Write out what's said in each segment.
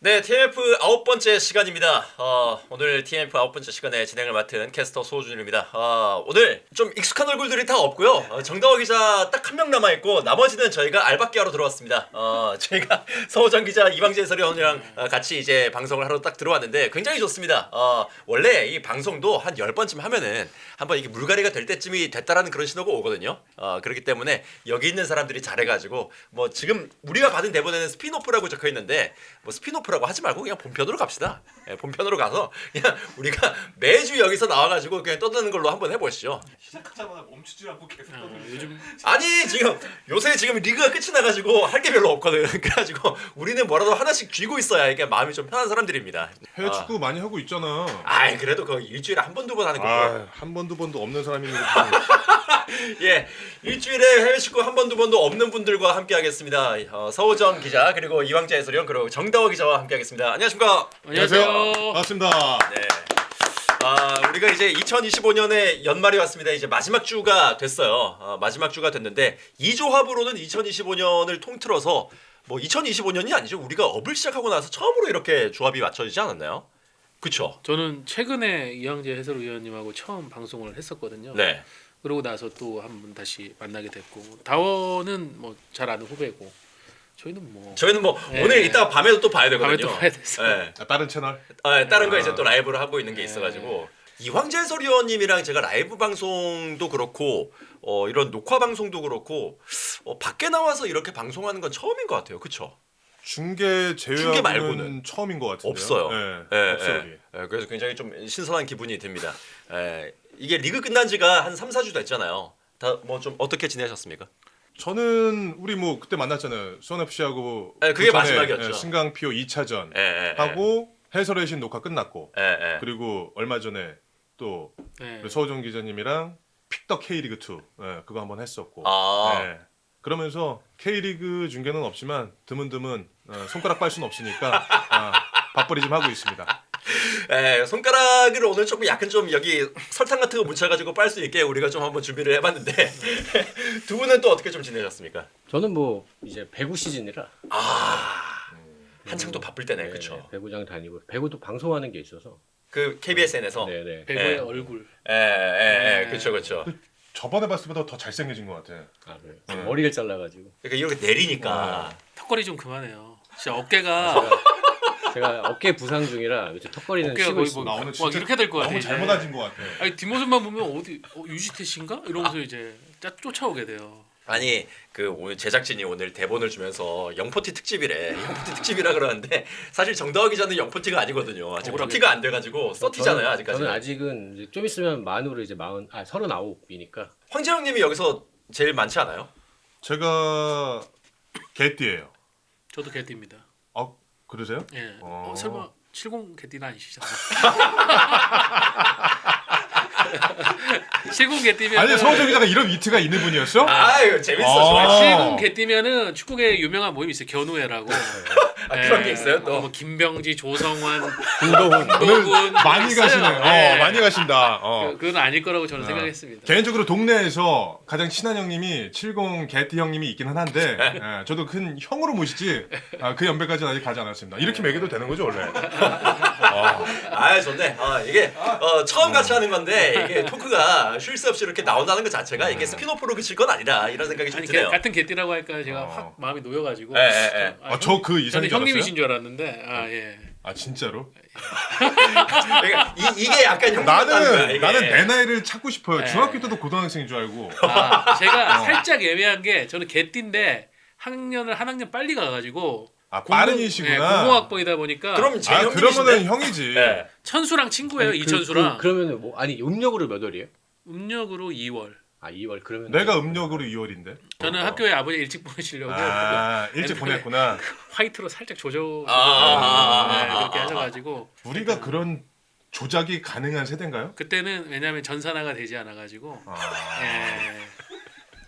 네, TMF 아홉 번째 시간입니다. 오늘 TMF 아홉 번째 시간에 진행을 맡은 캐스터 소준입니다. 오늘 좀 익숙한 얼굴들이 다 없고요. 정다워 기자 딱 한 명 남아 있고 나머지는 저희가 알바끼 하러 들어왔습니다. 저희가 서호정 기자, 이방재 해설위원이랑 같이 이제 방송을 하러 딱 들어왔는데 굉장히 좋습니다. 원래 이 방송도 한 10번쯤 하면은 한번 이게 물갈이가 될 때쯤이 됐다라는 그런 신호가 오거든요. 그렇기 때문에 여기 있는 사람들이 잘해가지고 뭐 지금 우리가 받은 대본에는 스피노프라고 적혀 있는데 뭐 스피노프라고 하지 말고 그냥 본편으로 갑시다. 본편으로 가서 그냥 우리가 매주 여기서 나와가지고 그냥 떠드는 걸로 한번 해보시죠. 시작하자마자 멈추지 않고 계속 요즘 아니 요새 지금 리그가 끝이 나가지고 할 게 별로 없거든. 그래가지고 우리는 뭐라도 하나씩 쥐고 있어야 이게 마음이 좀 편한 사람들입니다. 해외 축구 많이 하고 있잖아. 아이 그래도 그 일주일에 한 번 두 번 하는 거고. 한 번 두 번도 없는 사람이 있는 예, 일주일에 해외 축구 한 번 두 번도 없는 분들과 함께하겠습니다. 서호정 기자 그리고 이방재 해설위원 그리고 정다워 기자와 함께하겠습니다. 안녕하십니까? 안녕하세요. 반갑습니다. 네. 우리가 이제 2025년에 연말이 왔습니다. 이제 마지막 주가 됐어요. 마지막 주가 됐는데 이 조합으로는 2025년을 통틀어서 뭐 2025년이 아니죠. 우리가 업을 시작하고 나서 처음으로 이렇게 조합이 맞춰지지 않았나요? 그렇죠. 저는 최근에 이방재 해설위원님하고 처음 방송을 했었거든요. 네. 그러고 나서 또 한 번 다시 만나게 됐고 다원은 뭐 잘 아는 후배고 저희는 뭐 네. 오늘 이따 밤에도 또 봐야 되거든요. 밤에 또 봐야 돼서. 네. 다른 채널? 다른 거 이제 또 라이브를 하고 있는 게 있어가지고 이황재 해설위원님이랑 제가 라이브 방송도 그렇고 이런 녹화 방송도 그렇고 밖에 나와서 이렇게 방송하는 건 처음인 것 같아요. 그렇죠? 중계 중계 말고는 제외하고는 처음인 것 같은데요. 없어요. 네, 없어요. 그래서 굉장히 좀 신선한 기분이 듭니다. 이게 리그 끝난 지가 한 3, 4주 됐잖아요. 다 뭐 좀 어떻게 지내셨습니까? 저는 우리 뭐 그때 만났잖아요. 수원 FC하고 네, 그게 마지막이었죠. 신강피오 2차전 예. 하고 해설의 신 녹화 끝났고 예. 그리고 얼마 전에 또 네. 서호정 기자님이랑 픽더 K리그 2 그거 한번 했었고. 아. 네. 그러면서 K리그 중계는 없지만 드문드문 손가락 빨 수는 없으니까 밥벌이 좀 하고 있습니다. 손가락을 오늘 조금 약간 좀 여기 설탕 같은 거 묻혀가지고 빨 수 있게 우리가 좀 한번 준비를 해봤는데 두 분은 또 어떻게 좀 지내셨습니까? 저는 뭐 이제 배구 시즌이라 한창 또 바쁠 때네, 네, 그렇죠? 배구장 다니고 배구도 방송하는 게 있어서 그 KBSN에서 네네 배구의 예. 얼굴. 그렇죠. 저번에 봤을 때보다 더 잘생겨진 것 같아. 그래요. 머리를 잘라가지고 그러니까 이렇게 내리니까 턱걸이 좀 그만해요. 진짜 어깨가 제가 어깨 부상 중이라 요즘 턱걸이는 어깨가 쉬고 거의 있습니다. 뭐 나 오늘 진짜 이렇게 될 것 같아. 너무 이제. 잘못해진 것 같아. 아니 뒷모습만 보면 어디 유지태 씨인가 이러면서 이제 쫓아오게 돼요. 아니 그 오늘 제작진이 오늘 대본을 주면서 영포티 특집이래. 영포티 특집이라 그러는데 사실 정다워 기자는 영포티가 아니거든요. 아직 포티가 안 돼가지고 서티잖아요 아직까지. 저는 아직은 이제 좀 있으면 만으로 이제 39이니까 황재영님이 여기서 제일 많지 않아요? 제가 개띠예요. 저도 개띠입니다. 그러세요? 예. 어. 설마 70 개띠는 아니시잖아요. 70 개띠면 아니 서호정 기자가 이런 위트가 있는 분이었어? 아유 재밌어. 70 개띠면은 축구계 유명한 모임이 있어요. 견우회라고. 그런 게 있어요 또? 뭐 김병지, 조성환, 김도훈 오늘 많이 있어요. 가시네요. 네. 많이 가신다. 그건 아닐 거라고 저는 생각했습니다. 개인적으로 동네에서 가장 친한 형님이 70 개띠 형님이 있기는 한데 저도 큰 형으로 모시지 그 연배까지는 아직 가지 않았습니다. 이렇게 매겨도 되는 거죠 원래? 좋네. 이게 처음 같이 하는 건데 이게 토크가 쉴 새 없이 이렇게 나온다는 것 자체가 이게 스피노프로 그칠 건 아니다 이런 생각이 좀 아니 드네요. 같은 개띠라고 하니까 제가 확 마음이 놓여가지고. 저 그 이상인 저는 줄 형님이신 알았어요? 줄 알았는데 예. 진짜로? 그러니까 이게 약간 형 나는 내 나이를 찾고 싶어요. 네. 중학교 때도 고등학생인 줄 알고. 제가 살짝 애매한 게 저는 개띠인데 한 학년 빨리 가가지고 빠른이시구나. 공공학번이다 보니까 그럼 제 형님이신데? 그러면은 형이지. 네. 천수랑 친구예요. 이천수랑 그러면은 뭐 아니 음력으로 몇 월이에요? 음력으로 2월. 2월 그러면 내가 음력으로 2월인데. 저는 학교에 아버지 일찍 보내시려고 일찍 보냈구나. 화이트로 살짝 조져 그렇게 하셔가지고 우리가 그런 조작이 가능한 세대인가요? 그때는 왜냐하면 전산화가 되지 않아가지고 예.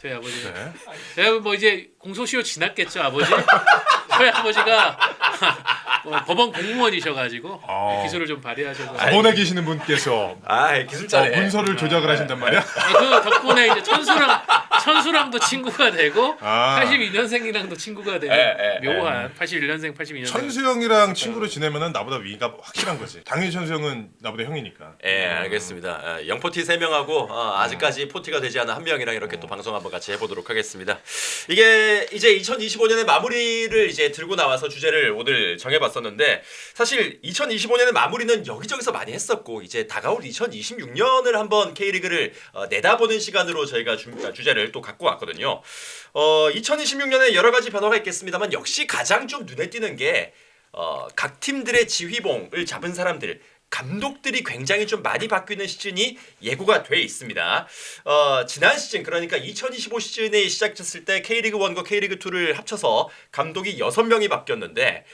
저희 아버지 네. 제가 뭐 이제 공소시효 지났겠죠 아버지. 저희 아버지가 법원 공무원이셔가지고 기술을 좀 발휘하셔서 법원에 계시는 분께서 기술자네. 문서를 조작을 하신단 말이야? 그 덕분에 이제 천수랑 선수랑도 친구가 되고 아. 82년생이랑도 친구가 되는 예, 예, 묘한 81년생, 82년생. 천수 형이랑 친구로 지내면은 나보다 위가 확실한 거지. 당연히 천수 형은 나보다 형이니까. 예, 알겠습니다. 영포티 3명하고 아직까지 포티가 되지 않은 한 명이랑 이렇게 또 방송 한번 같이 해보도록 하겠습니다. 이게 이제 2025년의 마무리를 이제 들고 나와서 주제를 오늘 정해봤었는데 사실 2025년의 마무리는 여기저기서 많이 했었고 이제 다가올 2026년을 한번 K리그를 내다보는 시간으로 저희가 주제를 또 갖고 왔거든요. 2026년에 여러 가지 변화가 있겠습니다만 역시 가장 좀 눈에 띄는 게 각 팀들의 지휘봉을 잡은 사람들 감독들이 굉장히 좀 많이 바뀌는 시즌이 예고가 돼 있습니다. 지난 시즌 그러니까 2025 시즌에 시작했을 때 K리그 1과 K리그 2를 합쳐서 감독이 6명이 바뀌었는데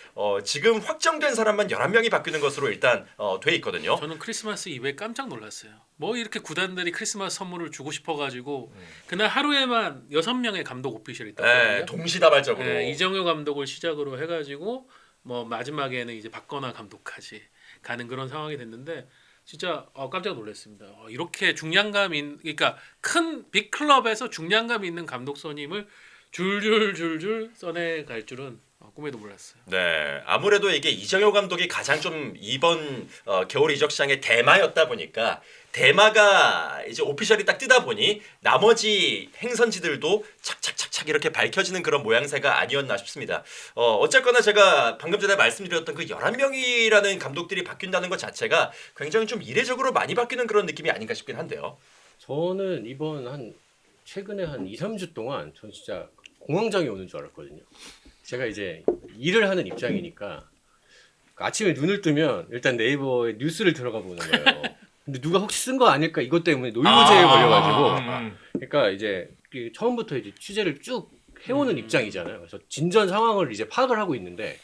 지금 확정된 사람만 11명이 바뀌는 것으로 일단 돼 있거든요. 저는 크리스마스 이브에 깜짝 놀랐어요. 뭐 이렇게 구단들이 크리스마스 선물을 주고 싶어가지고 그날 하루에만 6명의 감독 오피셜이 네, 있었거든요. 동시다발적으로. 네, 이정효 감독을 시작으로 해가지고 뭐 마지막에는 이제 박건하 감독까지 가는 그런 상황이 됐는데 진짜 깜짝 놀랐습니다. 이렇게 중량감 있는 그러니까 큰 빅클럽에서 중량감 있는 감독 선임을 줄줄줄줄 써내갈 줄은 꿈에도 몰랐어요. 네, 아무래도 이게 이정효 감독이 가장 좀 이번 겨울 이적 시장의 대마였다 보니까 대마가 이제 오피셜이 딱 뜨다 보니 나머지 행선지들도 착착착착 이렇게 밝혀지는 그런 모양새가 아니었나 싶습니다. 어쨌거나 제가 방금 전에 말씀드렸던 그 11명이라는 감독들이 바뀐다는 것 자체가 굉장히 좀 이례적으로 많이 바뀌는 그런 느낌이 아닌가 싶긴 한데요. 저는 이번 최근에 한 2, 3주 동안 전 진짜 공황장애 오는 줄 알았거든요. 제가 이제 일을 하는 입장이니까 아침에 눈을 뜨면 일단 네이버에 뉴스를 들어가 보는 거예요. 근데 누가 혹시 쓴 거 아닐까 이것 때문에 노이로제에 걸려가지고 그러니까 이제 처음부터 이제 취재를 쭉 해오는 입장이잖아요. 그래서 진전 상황을 이제 파악을 하고 있는데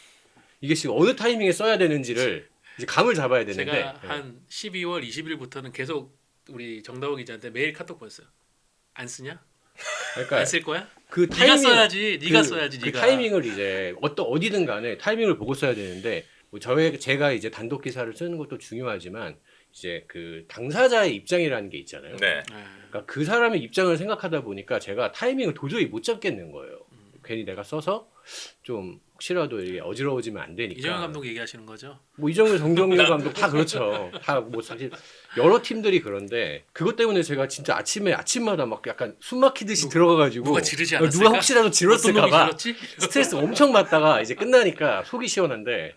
이게 지금 어느 타이밍에 써야 되는지를 이제 감을 잡아야 되는데 제가 한 12월 20일부터는 계속 우리 정다호 기자한테 매일 카톡 보냈어요. 안 쓰냐? 그러니까 안 쓸 거야? 그 네가 타이밍, 써야지. 네가 써야지. 그 네가. 타이밍을 이제 어디든 간에 타이밍을 보고 써야 되는데 뭐 제가 이제 단독 기사를 쓰는 것도 중요하지만 이제 그 당사자의 입장이라는 게 있잖아요. 네. 그러니까 그 사람의 입장을 생각하다 보니까 제가 타이밍을 도저히 못 잡겠는 거예요. 괜히 내가 써서 좀 혹시라도 이게 어지러워지면 안 되니까. 이정현 감독 얘기하시는 거죠? 뭐 이정효, 정정민 감독 다 그렇죠. 다 뭐 사실 여러 팀들이 그런데 그것 때문에 제가 진짜 아침마다 막 약간 숨 막히듯이 들어가가지고 누가 지르지 않았을까? 누가 혹시라도 어떤 지렀을까봐 놈이 지렀지? 스트레스 엄청 받다가 이제 끝나니까 속이 시원한데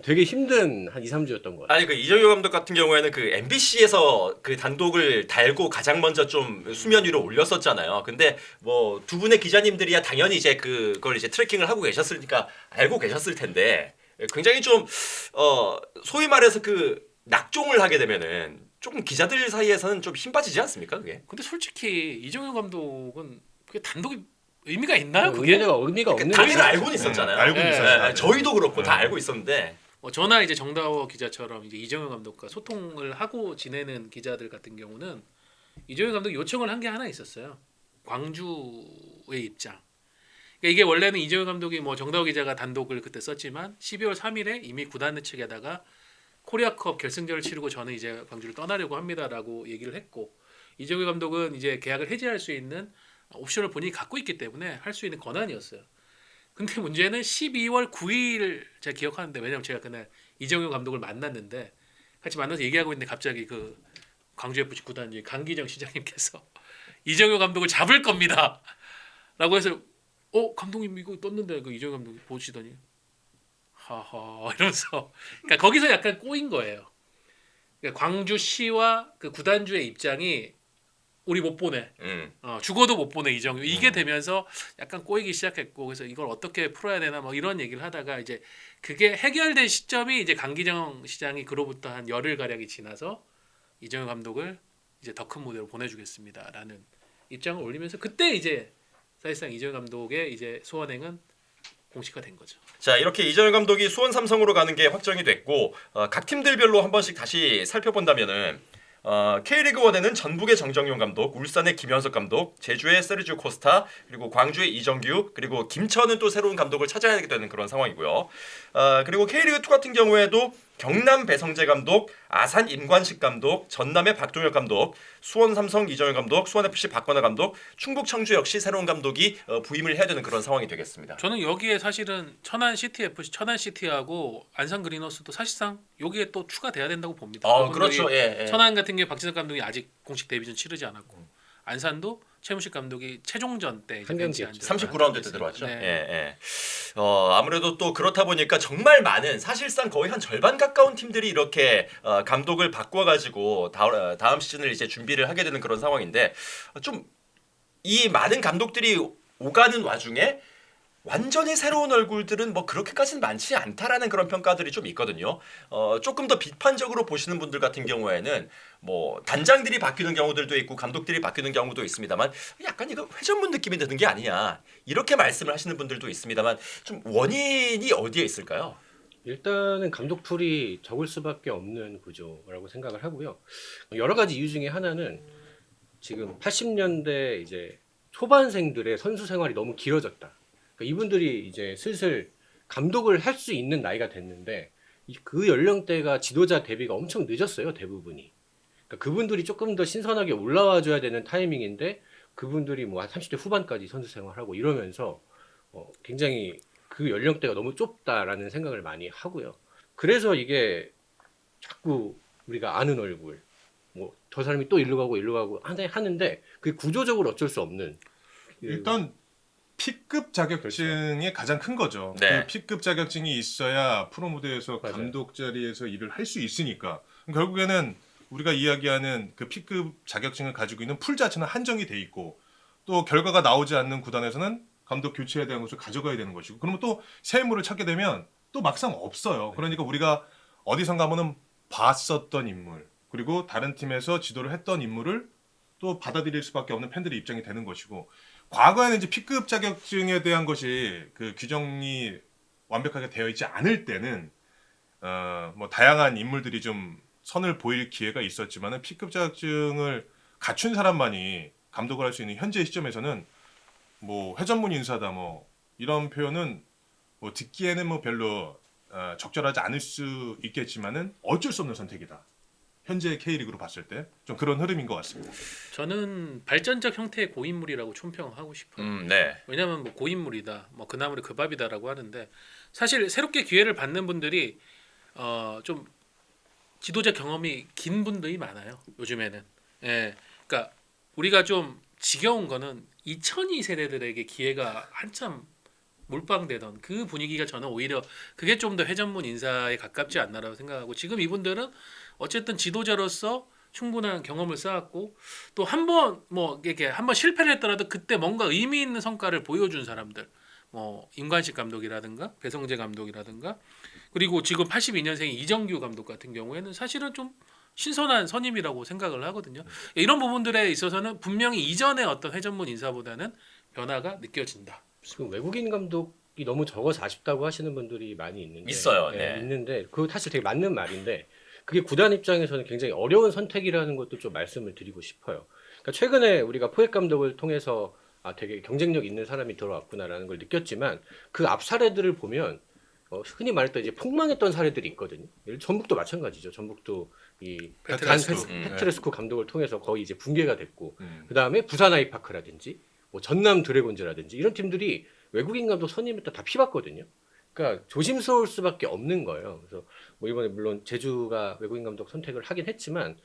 되게 힘든 한 2, 3주였던 것 같아요. 아니 그 이정효 감독 같은 경우에는 그 MBC에서 그 단독을 달고 가장 먼저 좀 수면 위로 올렸었잖아요. 근데 뭐 두 분의 기자님들이야 당연히 이제 그걸 이제 트래킹을 하고 계셨으니까 알고 계셨을 텐데 굉장히 좀 소위 말해서 그 낙종을 하게 되면은 조금 기자들 사이에서는 좀 힘 빠지지 않습니까 그게? 근데 솔직히 이정현 감독은 그게 단독이 의미가 있나요? 그게? 의미가 없는 다들 거죠. 알고는 있었잖아요. 알고 네, 있었어요. 네, 저희도 그렇고 다 알고 있었는데 저나 이제 정다워 기자처럼 이제 이정현 감독과 소통을 하고 지내는 기자들 같은 경우는 이정현 감독이 요청을 한 게 하나 있었어요. 광주의 입장. 그러니까 이게 원래는 이정현 감독이 뭐 정다워 기자가 단독을 그때 썼지만 12월 3일에 이미 구단의 측에다가 코리아컵 결승전을 치르고 저는 이제 광주를 떠나려고 합니다라고 얘기를 했고 이정현 감독은 이제 계약을 해지할 수 있는 옵션을 본인이 갖고 있기 때문에 할 수 있는 권한이었어요. 근데 문제는 12월 9일 제가 기억하는데 왜냐면 제가 그날 이정효 감독을 만났는데 같이 만나서 얘기하고 있는데 갑자기 그 광주 FC 구단 강기정 시장님께서 이정효 감독을 잡을 겁니다. 라고 해서 감독님 이거 떴는데 그 이정효 감독이 보시더니 하하 이러면서 그러니까 거기서 약간 꼬인 거예요. 그러니까 광주시와 그 구단주의 입장이 우리 못 보내. 죽어도 못 보내 이정효. 이게 되면서 약간 꼬이기 시작했고 그래서 이걸 어떻게 풀어야 되나 뭐 이런 얘기를 하다가 이제 그게 해결된 시점이 이제 강기정 시장이 그로부터 한 열흘 가량이 지나서 이정효 감독을 이제 더 큰 무대로 보내주겠습니다라는 입장을 올리면서 그때 이제 사실상 이정효 감독의 이제 소원행은 공식화된 거죠. 자 이렇게 이정효 감독이 수원 삼성으로 가는 게 확정이 됐고 각 팀들별로 한 번씩 다시 살펴본다면은 K리그 1에는 전북의 정정용 감독, 울산의 김현석 감독, 제주의 세르지오 코스타, 그리고 광주의 이정규, 그리고 김천은 또 새로운 감독을 찾아야 되는 그런 상황이고요. 그리고 K리그 2 같은 경우에도 경남 배성재 감독, 아산 임관식 감독, 전남의 박종혁 감독, 수원 삼성 이정현 감독, 수원 FC 박건하 감독, 충북 청주 역시 새로운 감독이 부임을 해야 되는 그런 상황이 되겠습니다. 저는 여기에 사실은 천안 시티 FC, 천안 시티하고 안산 그리너스도 사실상 여기에 또 추가돼야 된다고 봅니다. 그렇죠. 예. 천안 같은 경우에 박진석 감독이 아직 공식 데뷔전 치르지 않았고 안산도 최문식 감독이 최종전 때 한 경기 39라운드 때 들어왔죠. 네. 예. 아무래도 또 그렇다 보니까 정말 많은 사실상 거의 한 절반 가까운 팀들이 이렇게 감독을 바꿔가지고 다음 시즌을 이제 준비를 하게 되는 그런 상황인데 좀 이 많은 감독들이 오가는 와중에 완전히 새로운 얼굴들은 뭐 그렇게까지는 많지 않다라는 그런 평가들이 좀 있거든요. 조금 더 비판적으로 보시는 분들 같은 경우에는 뭐 단장들이 바뀌는 경우들도 있고 감독들이 바뀌는 경우도 있습니다만 약간 이거 회전문 느낌이 드는 게 아니냐 이렇게 말씀을 하시는 분들도 있습니다만 좀 원인이 어디에 있을까요? 일단은 감독 풀이 적을 수밖에 없는 구조라고 생각을 하고요. 여러 가지 이유 중에 하나는 지금 80년대 이제 초반생들의 선수 생활이 너무 길어졌다. 그러니까 이분들이 이제 슬슬 감독을 할 수 있는 나이가 됐는데 그 연령대가 지도자 데뷔가 엄청 늦었어요, 대부분이. 그러니까 그분들이 조금 더 신선하게 올라와 줘야 되는 타이밍인데 그분들이 뭐 한 30대 후반까지 선수 생활하고 이러면서 굉장히 그 연령대가 너무 좁다라는 생각을 많이 하고요. 그래서 이게 자꾸 우리가 아는 얼굴, 뭐 저 사람이 또 일로 가고 하는데 그게 구조적으로 어쩔 수 없는. 일단 P급 자격증이 가장 큰 거죠. 네. 그 P급 자격증이 있어야 프로 무대에서 맞아요. 감독 자리에서 일을 할 수 있으니까 결국에는 우리가 이야기하는 그 P급 자격증을 가지고 있는 풀 자체는 한정이 돼 있고 또 결과가 나오지 않는 구단에서는 감독 교체에 대한 것을 가져가야 되는 것이고 그러면 또 새 인물을 찾게 되면 또 막상 없어요. 그러니까 우리가 어디선가 한번은 봤었던 인물 그리고 다른 팀에서 지도를 했던 인물을 또 받아들일 수밖에 없는 팬들의 입장이 되는 것이고 과거에는 이제 P급 자격증에 대한 것이 그 규정이 완벽하게 되어 있지 않을 때는 뭐 다양한 인물들이 좀 선을 보일 기회가 있었지만은 P급 자격증을 갖춘 사람만이 감독을 할 수 있는 현재 시점에서는 뭐 회전문 인사다 뭐 이런 표현은 뭐 듣기에는 뭐 별로 적절하지 않을 수 있겠지만은 어쩔 수 없는 선택이다. 현재 K리그로 봤을 때 좀 그런 흐름인 것 같습니다. 저는 발전적 형태의 고인물이라고 총평하고 싶어요. 네. 왜냐하면 뭐 고인물이다, 뭐 그 나물이 그 밥이다라고 하는데 사실 새롭게 기회를 받는 분들이 좀 지도자 경험이 긴 분들이 많아요. 요즘에는. 예, 그러니까 우리가 좀 지겨운 거는 2002 세대들에게 기회가 한참 몰빵되던 그 분위기가 저는 오히려 그게 좀 더 회전문 인사에 가깝지 않나라고 생각하고 지금 이분들은 어쨌든 지도자로서 충분한 경험을 쌓았고 또 한 번 뭐 이렇게 한번 실패를 했더라도 그때 뭔가 의미 있는 성과를 보여준 사람들 뭐 임관식 감독이라든가 배성재 감독이라든가 그리고 지금 82년생 이정규 감독 같은 경우에는 사실은 좀 신선한 선임이라고 생각을 하거든요. 이런 부분들에 있어서는 분명히 이전의 어떤 회전문 인사보다는 변화가 느껴진다. 지금 외국인 감독이 너무 적어서 아쉽다고 하시는 분들이 많이 있는데 있어요. 네. 있는데 그거 사실 되게 맞는 말인데 그게 구단 입장에서는 굉장히 어려운 선택이라는 것도 좀 말씀을 드리고 싶어요. 그러니까 최근에 우리가 포획 감독을 통해서 되게 경쟁력 있는 사람이 들어왔구나라는 걸 느꼈지만 그 앞 사례들을 보면 흔히 말했던 이제 폭망했던 사례들이 있거든요. 예를 들어 전북도 마찬가지죠. 전북도 이 페트레스코 감독을 통해서 거의 이제 붕괴가 됐고 그 다음에 부산 아이파크라든지 뭐 전남 드래곤즈라든지 이런 팀들이 외국인 감독 선임했다 다 피봤거든요. 그러니까 조심스러울 수밖에 없는 거예요. 그래서 뭐 이번에 물론 제주가 외국인 감독 선택을 하긴 했지만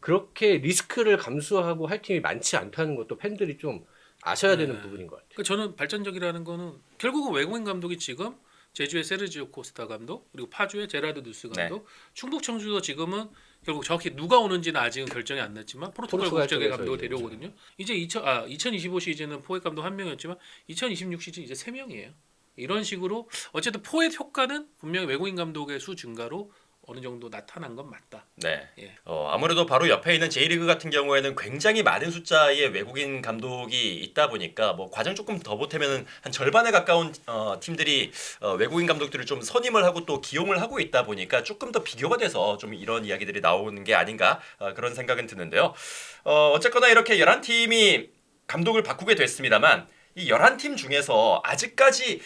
그렇게 리스크를 감수하고 할 팀이 많지 않다는 것도 팬들이 좀 아셔야 되는 부분인 것 같아요. 그러니까 저는 발전적이라는 거는 결국은 외국인 감독이 지금 제주의 세르지오 코스타 감독 그리고 파주의 제라드 누스 감독 충북 청주도 지금은 결국 정확히 누가 오는지는 아직은 결정이 안 났지만 포르투갈 국적의 감독을 데려오거든요. 이제 2025 시즌은 포획 감독 한 명이었지만 2026 시즌 이제 3명이에요. 이런 식으로 어쨌든 포획 효과는 분명히 외국인 감독의 수 증가로 어느 정도 나타난 건 맞다. 네. 예. 아무래도 바로 옆에 있는 J리그 같은 경우에는 굉장히 많은 숫자의 외국인 감독이 있다 보니까 뭐 과정 조금 더 보태면은 한 절반에 가까운 팀들이 외국인 감독들을 좀 선임을 하고 또 기용을 하고 있다 보니까 조금 더 비교가 돼서 좀 이런 이야기들이 나오는 게 아닌가 그런 생각은 드는데요. 어쨌거나 이렇게 11팀이 감독을 바꾸게 됐습니다만 이 11팀 중에서 아직까지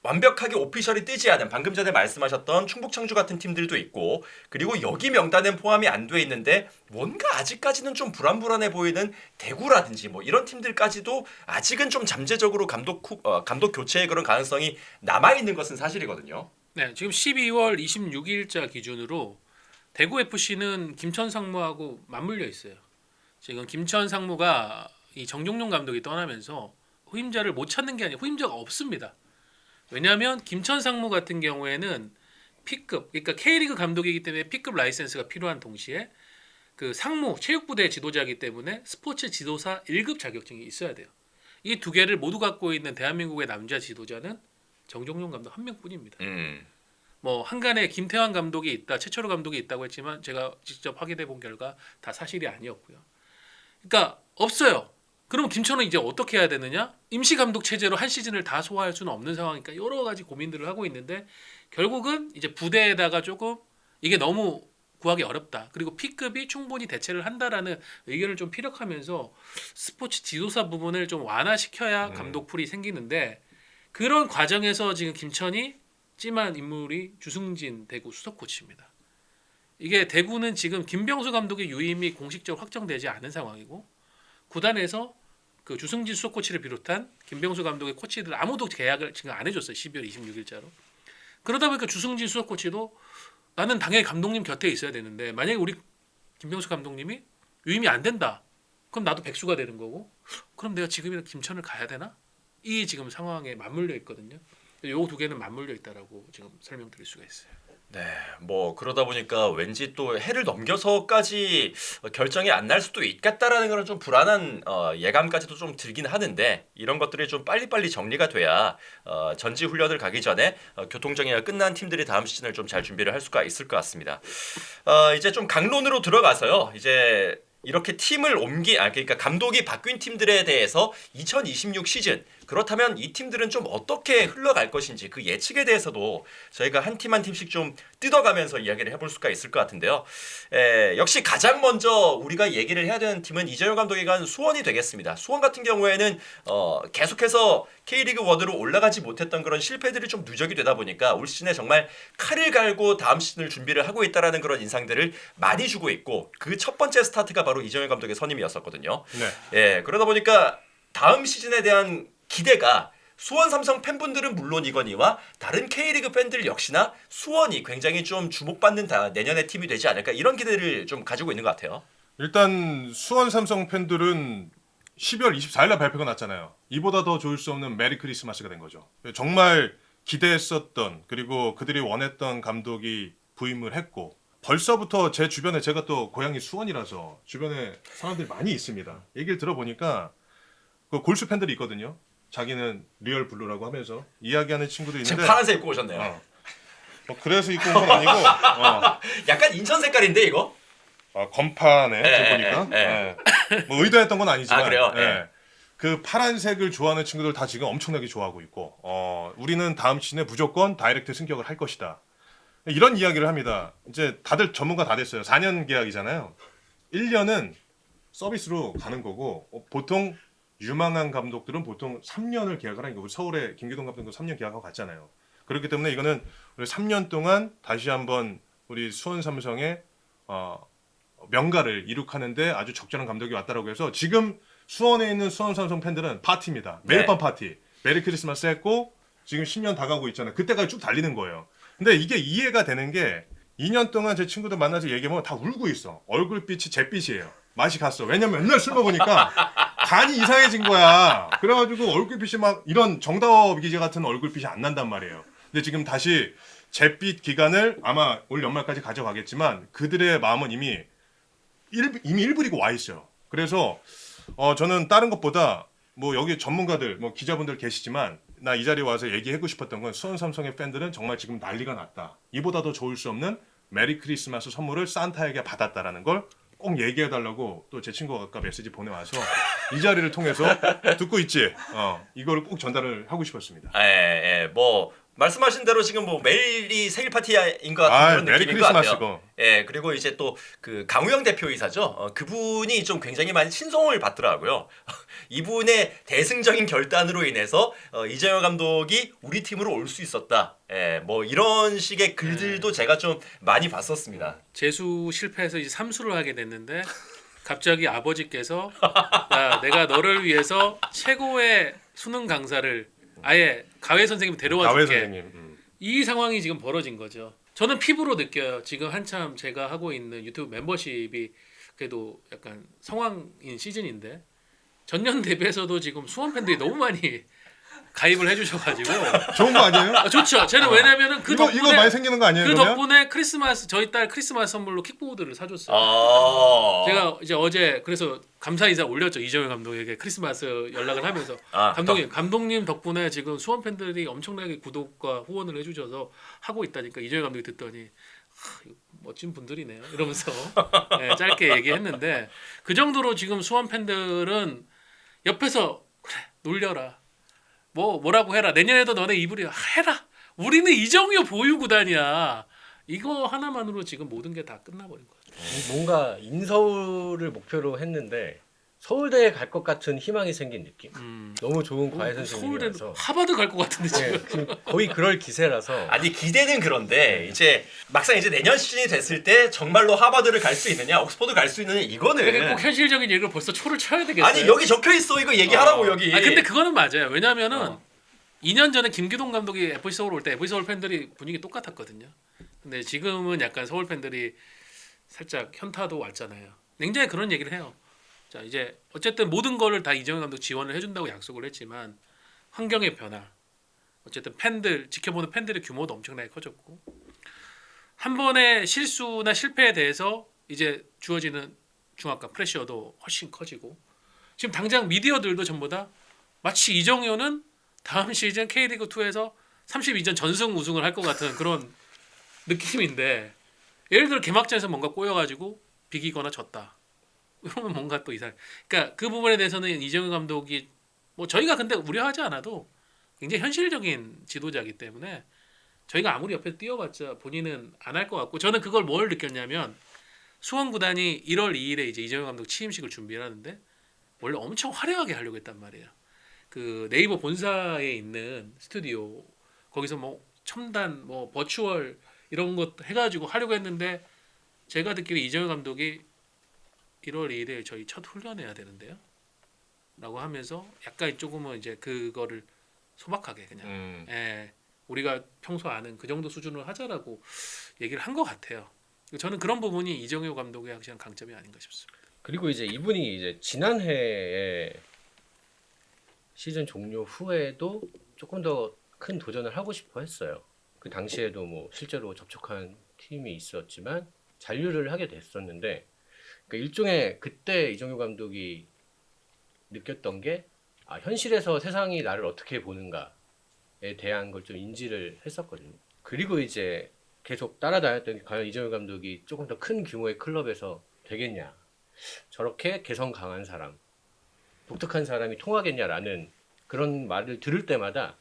완벽하게 오피셜이 뜨지 않은 방금 전에 말씀하셨던 충북청주 같은 팀들도 있고 그리고 여기 명단엔 포함이 안 돼 있는데 뭔가 아직까지는 좀 불안불안해 보이는 대구라든지 뭐 이런 팀들까지도 아직은 좀 잠재적으로 감독 교체의 그런 가능성이 남아 있는 것은 사실이거든요. 네, 지금 12월 26일자 기준으로 대구 FC는 김천 상무하고 맞물려 있어요. 지금 김천 상무가 이 정종용 감독이 떠나면서 후임자를 못 찾는 게 아니라 후임자가 없습니다. 왜냐하면 김천 상무 같은 경우에는 P급, 그러니까 K리그 감독이기 때문에 P급 라이센스가 필요한 동시에 그 상무, 체육부대 지도자이기 때문에 스포츠 지도사 1급 자격증이 있어야 돼요. 이 두 개를 모두 갖고 있는 대한민국의 남자 지도자는 정종용 감독 한 명뿐입니다. 뭐 한간에 김태환 감독이 있다, 최철호 감독이 있다고 했지만 제가 직접 확인해 본 결과 다 사실이 아니었고요. 그러니까 없어요. 그럼 김천은 이제 어떻게 해야 되느냐? 임시 감독 체제로 한 시즌을 다 소화할 수는 없는 상황이니까 여러 가지 고민들을 하고 있는데 결국은 이제 부대에다가 조금 이게 너무 구하기 어렵다. 그리고 P급이 충분히 대체를 한다라는 의견을 좀 피력하면서 스포츠 지도사 부분을 좀 완화시켜야 감독풀이 생기는데 그런 과정에서 지금 김천이 찜한 인물이 주승진 대구 수석 코치입니다. 이게 대구는 지금 김병수 감독의 유임이 공식적으로 확정되지 않은 상황이고 구단에서 그 주승진 수석 코치를 비롯한 김병수 감독의 코치들 아무도 계약을 지금 안 해줬어요. 12월 26일자로. 그러다 보니까 주승진 수석 코치도 나는 당연히 감독님 곁에 있어야 되는데 만약에 우리 김병수 감독님이 유임이 안 된다. 그럼 나도 백수가 되는 거고 그럼 내가 지금이라도 김천을 가야 되나? 이 지금 상황에 맞물려 있거든요. 요 두 개는 맞물려 있다라고 지금 설명드릴 수가 있어요. 네, 뭐 그러다 보니까 왠지 또 해를 넘겨서까지 결정이 안 날 수도 있겠다라는 그런 좀 불안한 예감까지도 좀 들긴 하는데 이런 것들이 좀 빨리빨리 정리가 돼야 전지 훈련을 가기 전에 교통 정리가 끝난 팀들이 다음 시즌을 좀 잘 준비를 할 수가 있을 것 같습니다. 이제 좀 강론으로 들어가서요. 이제 이렇게 팀을 그러니까 감독이 바뀐 팀들에 대해서 2026 시즌 그렇다면 이 팀들은 좀 어떻게 흘러갈 것인지 그 예측에 대해서도 저희가 한 팀 한 팀씩 좀 뜯어가면서 이야기를 해볼 수가 있을 것 같은데요. 역시 가장 먼저 우리가 얘기를 해야 되는 팀은 이재용 감독이 간 수원이 되겠습니다. 수원 같은 경우에는 계속해서 K리그 1으로 올라가지 못했던 그런 실패들이 좀 누적이 되다 보니까 올 시즌에 정말 칼을 갈고 다음 시즌을 준비를 하고 있다라는 그런 인상들을 많이 주고 있고 그 첫 번째 스타트가 바로 이재용 감독의 선임이었었거든요. 네. 그러다 보니까 다음 시즌에 대한 기대가 수원 삼성 팬분들은 물론이거니와 다른 K리그 팬들 역시나 수원이 굉장히 좀 주목받는 내년의 팀이 되지 않을까 이런 기대를 좀 가지고 있는 것 같아요. 일단 수원 삼성 팬들은 12월 24일 날 발표가 났잖아요. 이보다 더 좋을 수 없는 메리 크리스마스가 된 거죠. 정말 기대했었던 그리고 그들이 원했던 감독이 부임을 했고 벌써부터 제 주변에 제가 또 고향이 수원이라서 주변에 사람들이 많이 있습니다. 얘기를 들어보니까 그 골수 팬들이 있거든요. 자기는 리얼 블루라고 하면서 이야기하는 친구도 있는데 지금 파란색 입고 오셨네요. 뭐 그래서 입고 온 건 아니고 약간 인천 색깔인데 이거? 건파네 지금 예, 보니까 예. 뭐 의도했던 건 아니지만 아, 그래요? 예. 그 파란색을 좋아하는 친구들 다 지금 엄청나게 좋아하고 있고 우리는 다음 시즌에 무조건 다이렉트 승격을 할 것이다. 이런 이야기를 합니다. 이제 다들 전문가 다 됐어요. 4년 계약이잖아요. 1년은 서비스로 가는 거고 보통 유망한 감독들은 보통 3년을 계약을 하니까 우리 서울의 김기동 감독도 3년 계약하고 갔잖아요. 그렇기 때문에 이거는 우리 3년 동안 다시 한번 우리 수원 삼성의 명가를 이룩하는데 아주 적절한 감독이 왔다라고 해서 지금 수원에 있는 수원 삼성 팬들은 파티입니다. 매일 밤 파티. 메리 크리스마스 했고 지금 10년 다 가고 있잖아요. 그때까지 쭉 달리는 거예요. 근데 이게 이해가 되는 게 2년 동안 제 친구들 만나서 얘기하면 다 울고 있어. 얼굴빛이 잿빛이에요. 맛이 갔어. 왜냐면 맨날 술 먹으니까 간이 이상해진 거야. 그래가지고 얼굴빛이 막 이런 정다워 기자 같은 얼굴빛이 안 난단 말이에요. 근데 지금 다시 잿빛 기간을 아마 올 연말까지 가져가겠지만 그들의 마음은 이미 일부리고 와 있어요. 그래서 저는 다른 것보다 뭐 여기 전문가들 뭐 기자분들 계시지만 나 이 자리에 와서 얘기하고 싶었던 건 수원 삼성의 팬들은 정말 지금 난리가 났다. 이보다 더 좋을 수 없는 메리 크리스마스 선물을 산타에게 받았다라는 걸 꼭 얘기해달라고 또 제 친구가 아까 메시지 보내와서 이 자리를 통해서 듣고 있지. 이거를 꼭 전달을 하고 싶었습니다. 뭐 말씀하신 대로 지금 뭐 매일이 생일 파티인 것 같은 아, 그런 메리 느낌인 것 같아요. 크리스마스고. 예, 그리고 이제 또 그 강우영 대표이사죠. 그분이 좀 굉장히 많이 친송을 받더라고요. 이분의 대승적인 결단으로 인해서 이정효 감독이 우리 팀으로 올 수 있었다. 예, 뭐 이런 식의 글들도 제가 좀 많이 봤었습니다. 재수 실패해서 이제 삼수를 하게 됐는데 갑자기 아버지께서 야, 내가 너를 위해서 최고의 수능 강사를 아예 가외 선생님 데려와 가외 줄게. 선생님. 이 상황이 지금 벌어진 거죠. 저는 피부로 느껴요. 지금 한참 제가 하고 있는 유튜브 멤버십이 그래도 약간 성황인 시즌인데 전년 대비해서도 지금 수원 팬들이 너무 많이 가입을 해주셔가지고 좋은 거 아니에요? 좋죠. 저는 왜냐면은 그 이거 덕분에 많이 생기는 거 아니에요? 그 그러면? 덕분에 크리스마스 저희 딸 크리스마스 선물로 킥보드를 사줬어요. 아, 제가 이제 어제 그래서 감사 인사 올렸죠. 이정효 감독에게 크리스마스 연락을 하면서 아, 감독님 덕분에 지금 수원 팬들이 엄청나게 구독과 후원을 해주셔서 하고 있다니까 이정효 감독이 듣더니 이거 멋진 분들이네요. 이러면서 네, 짧게 얘기했는데 그 정도로 지금 수원 팬들은 옆에서 그래 놀려라. 뭐라고 해라. 내년에도 너네 이불이 해라. 우리는 이정효 보유 구단이야. 이거 하나만으로 지금 모든 게 다 끝나버린 거죠. 뭔가 인서울을 목표로 했는데 서울대에 갈 것 같은 희망이 생긴 느낌. 너무 좋은 과외 서울대 선생님이라서 하버드 갈 것 같은데 지금. 거의 그럴 기세라서 아니 기대는 그런데 이제 막상 이제 내년 시즌이 됐을 때 정말로 하버드를 갈 수 있느냐, 옥스퍼드 갈 수 있느냐 이거는 그게 꼭 현실적인 얘기를 벌써 초를 쳐야 되겠어요. 아니 여기 적혀 있어 이거 얘기하라고 여기. 아 근데 그거는 맞아요. 왜냐면은 2년 전에 김기동 감독이 FC 서울 올 때 FC 서울 팬들이 분위기 똑같았거든요. 근데 지금은 약간 서울 팬들이 살짝 현타도 왔잖아요. 굉장히 그런 얘기를 해요. 자 이제 어쨌든 모든 거를 다 이정효 감독 지원을 해준다고 약속을 했지만 환경의 변화, 어쨌든 팬들 지켜보는 팬들의 규모도 엄청나게 커졌고 한 번의 실수나 실패에 대해서 이제 주어지는 중압과 프레셔도 훨씬 커지고 지금 당장 미디어들도 전부 다 마치 이정효는 다음 시즌 K리그 2에서 32전 전승 우승을 할 것 같은 그런 느낌인데 예를 들어 개막전에서 뭔가 꼬여가지고 비기거나 졌다. 이러면 뭔가 또 이상. 그러니까 그 부분에 대해서는 이정효 감독이 뭐 저희가 근데 우려하지 않아도 굉장히 현실적인 지도자이기 때문에 저희가 아무리 옆에 뛰어봤자 본인은 안 할 것 같고 저는 그걸 뭘 느꼈냐면 수원 구단이 1월 2일에 이제 이정효 감독 취임식을 준비를 하는데 원래 엄청 화려하게 하려고 했단 말이에요. 그 네이버 본사에 있는 스튜디오 거기서 뭐 첨단 뭐 버추얼 이런 것 해가지고 하려고 했는데 제가 듣기로 이정효 감독이 1월 2일에 저희 첫 훈련해야 되는데요. 라고 하면서 약간 조금은 이제 그거를 소박하게 그냥 우리가 평소 아는 그 정도 수준으로 하자라고 얘기를 한 것 같아요. 저는 그런 부분이 이정효 감독의 확실한 강점이 아닌가 싶습니다. 그리고 이제 이분이 이제 지난해에 시즌 종료 후에도 조금 더 큰 도전을 하고 싶어 했어요. 그 당시에도 뭐 실제로 접촉한 팀이 있었지만 잔류를 하게 됐었는데 그러니까 일종의 그때 이정효 감독이 느꼈던 게 현실에서 세상이 나를 어떻게 보는가에 대한 걸 좀 인지를 했었거든요. 그리고 이제 계속 따라다녔더니 과연 이정효 감독이 조금 더 큰 규모의 클럽에서 되겠냐, 저렇게 개성 강한 사람, 독특한 사람이 통하겠냐라는 그런 말을 들을 때마다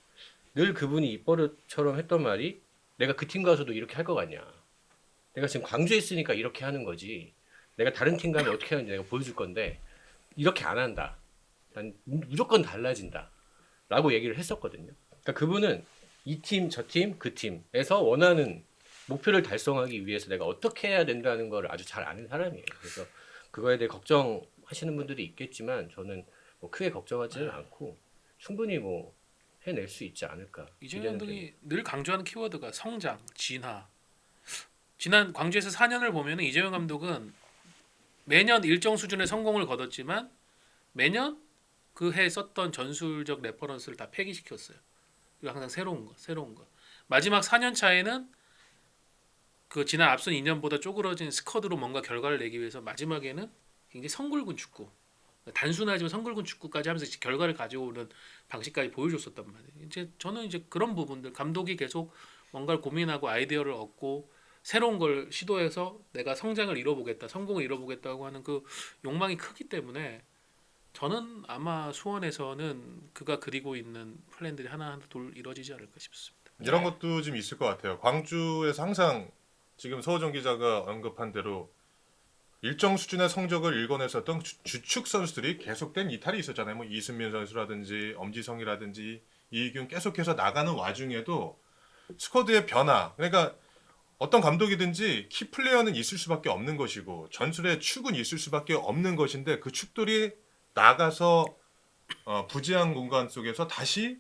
늘 그분이 입버릇처럼 했던 말이 내가 그 팀 가서도 이렇게 할 것 같냐, 내가 지금 광주에 있으니까 이렇게 하는 거지, 내가 다른 팀 가면 어떻게 하는지 내가 보여줄 건데 이렇게 안 한다, 난 무조건 달라진다 라고 얘기를 했었거든요. 그러니까 그분은 이 팀, 저 팀, 그 팀에서 원하는 목표를 달성하기 위해서 내가 어떻게 해야 된다는 걸 아주 잘 아는 사람이에요. 그래서 그거에 대해 걱정하시는 분들이 있겠지만 저는 뭐 크게 걱정하지는 않고 충분히 뭐 해낼 수 있지 않을까. 이정효 기대는 감독이 늘 강조하는 키워드가 성장, 진화. 지난 광주에서 4년을 보면 이정효 감독은 매년 일정 수준의 성공을 거뒀지만 매년 그 해 썼던 전술적 레퍼런스를 다 폐기시켰어요. 그리고 항상 새로운 거. 마지막 4년 차에는 그 지난 앞선 2년보다 쪼그러진 스쿼드로 뭔가 결과를 내기 위해서 마지막에는 굉장히 성글군 축구, 단순하지만 성글군 축구까지 하면서 결과를 가져오는 방식까지 보여줬었단 말이에요. 이제 저는 이제 그런 부분들 감독이 계속 뭔가를 고민하고 아이디어를 얻고 새로운 걸 시도해서 내가 성장을 이뤄보겠다, 성공을 이뤄보겠다고 하는 그 욕망이 크기 때문에 저는 아마 수원에서는 그가 그리고 있는 플랜들이 하나하나 이루어지지 않을까 싶습니다. 이런 것도 좀 있을 것 같아요. 광주에서 항상 지금 서호정 기자가 언급한 대로 일정 수준의 성적을 일궈냈었던 주축 선수들이 계속된 이탈이 있었잖아요. 뭐 이순민 선수라든지 엄지성이라든지 이희균 계속해서 나가는 와중에도 스쿼드의 변화, 그러니까 어떤 감독이든지 키 플레이어는 있을 수밖에 없는 것이고 전술의 축은 있을 수밖에 없는 것인데 그 축들이 나가서 부지한 공간 속에서 다시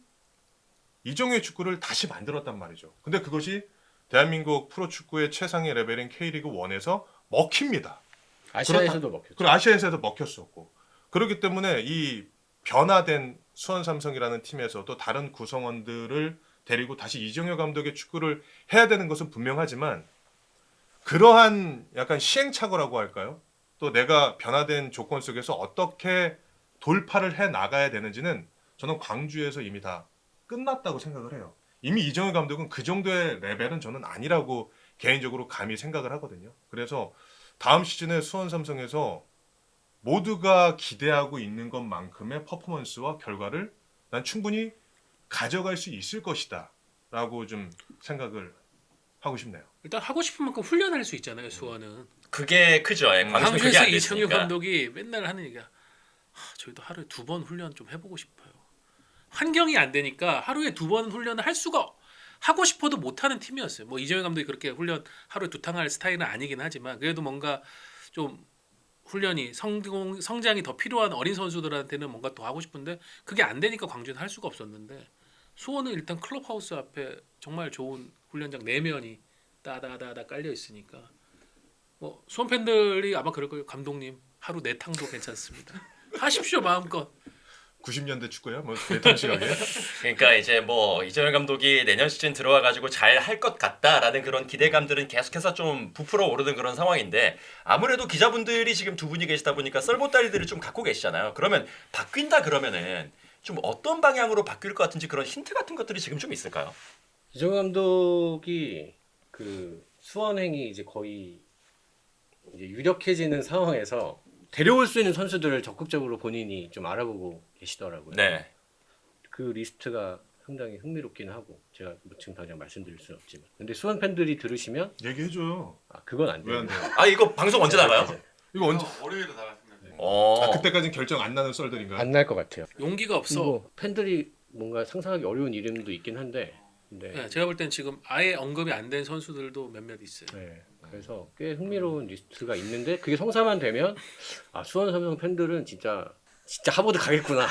이종의 축구를 다시 만들었단 말이죠. 근데 그것이 대한민국 프로축구의 최상의 레벨인 K리그 1에서 먹힙니다. 아시아에서도 먹혔죠. 그리고 아시아에서도 먹혔었고 그렇기 때문에 이 변화된 수원 삼성이라는 팀에서도 다른 구성원들을 데리고 다시 이정효 감독의 축구를 해야 되는 것은 분명하지만 그러한 약간 시행착오라고 할까요? 또 내가 변화된 조건 속에서 어떻게 돌파를 해 나가야 되는지는 저는 광주에서 이미 다 끝났다고 생각을 해요. 이미 이정효 감독은 그 정도의 레벨은 저는 아니라고 개인적으로 감히 생각을 하거든요. 그래서 다음 시즌에 수원 삼성에서 모두가 기대하고 있는 것만큼의 퍼포먼스와 결과를 난 충분히 가져갈 수 있을 것이다 라고 좀 생각을 하고 싶네요. 일단 하고 싶은 만큼 훈련할 수 있잖아요. 수원은. 그게 크죠. 예, 광주는 그게 광주에서 안 이정효 됐으니까. 감독이 맨날 하는 얘기가 저희도 하루에 2번 훈련 좀 해보고 싶어요. 환경이 안 되니까 하루에 2번 훈련을 할 수가 하고 싶어도 못하는 팀이었어요. 뭐 이정효 감독이 그렇게 훈련 하루에 2탕 할 스타일은 아니긴 하지만 그래도 뭔가 좀 훈련이 성장이 더 필요한 어린 선수들한테는 뭔가 더 하고 싶은데 그게 안 되니까 광주는 할 수가 없었는데 수원은 일단 클럽하우스 앞에 정말 좋은 훈련장 4면이 따다다다 깔려 있으니까 뭐 수원 팬들이 아마 그럴 거예요. 감독님 하루 4탕도 괜찮습니다. 하십시오 마음껏. 90년대 축구야? 뭐 대탕시각이야? 그러니까 이제 뭐 이정효 감독이 내년 시즌 들어와 가지고 잘 할 것 같다라는 그런 기대감들은 계속해서 좀 부풀어 오르는 그런 상황인데 아무래도 기자분들이 지금 두 분이 계시다 보니까 썰보따리들을 좀 갖고 계시잖아요. 그러면 바뀐다 그러면은 좀 어떤 방향으로 바뀔 것 같은지 그런 힌트 같은 것들이 지금 좀 있을까요? 이정효 감독이 그 수원행이 이제 거의 이제 유력해지는 상황에서 데려올 수 있는 선수들을 적극적으로 본인이 좀 알아보고 계시더라고요. 네. 그 리스트가 상당히 흥미롭긴 하고 제가 뭐 지금 당장 말씀드릴 수는 없지만 근데 수원 팬들이 들으시면 얘기해줘요. 그건 안 왜 안 돼요. 돼요? 아 이거 방송 언제 나가요? 이거 언제? 월요일에 나갈 생각이에요. 그때까지는 결정 안 나는 썰들인가요? 안 날 것 같아요. 용기가 없어. 뭐 팬들이 뭔가 상상하기 어려운 이름도 있긴 한데 근데 네, 제가 볼 땐 지금 아예 언급이 안 된 선수들도 몇몇 있어요. 네, 그래서 꽤 흥미로운 리스트가 있는데 그게 성사만 되면 수원 삼성 팬들은 진짜 하버드 가겠구나.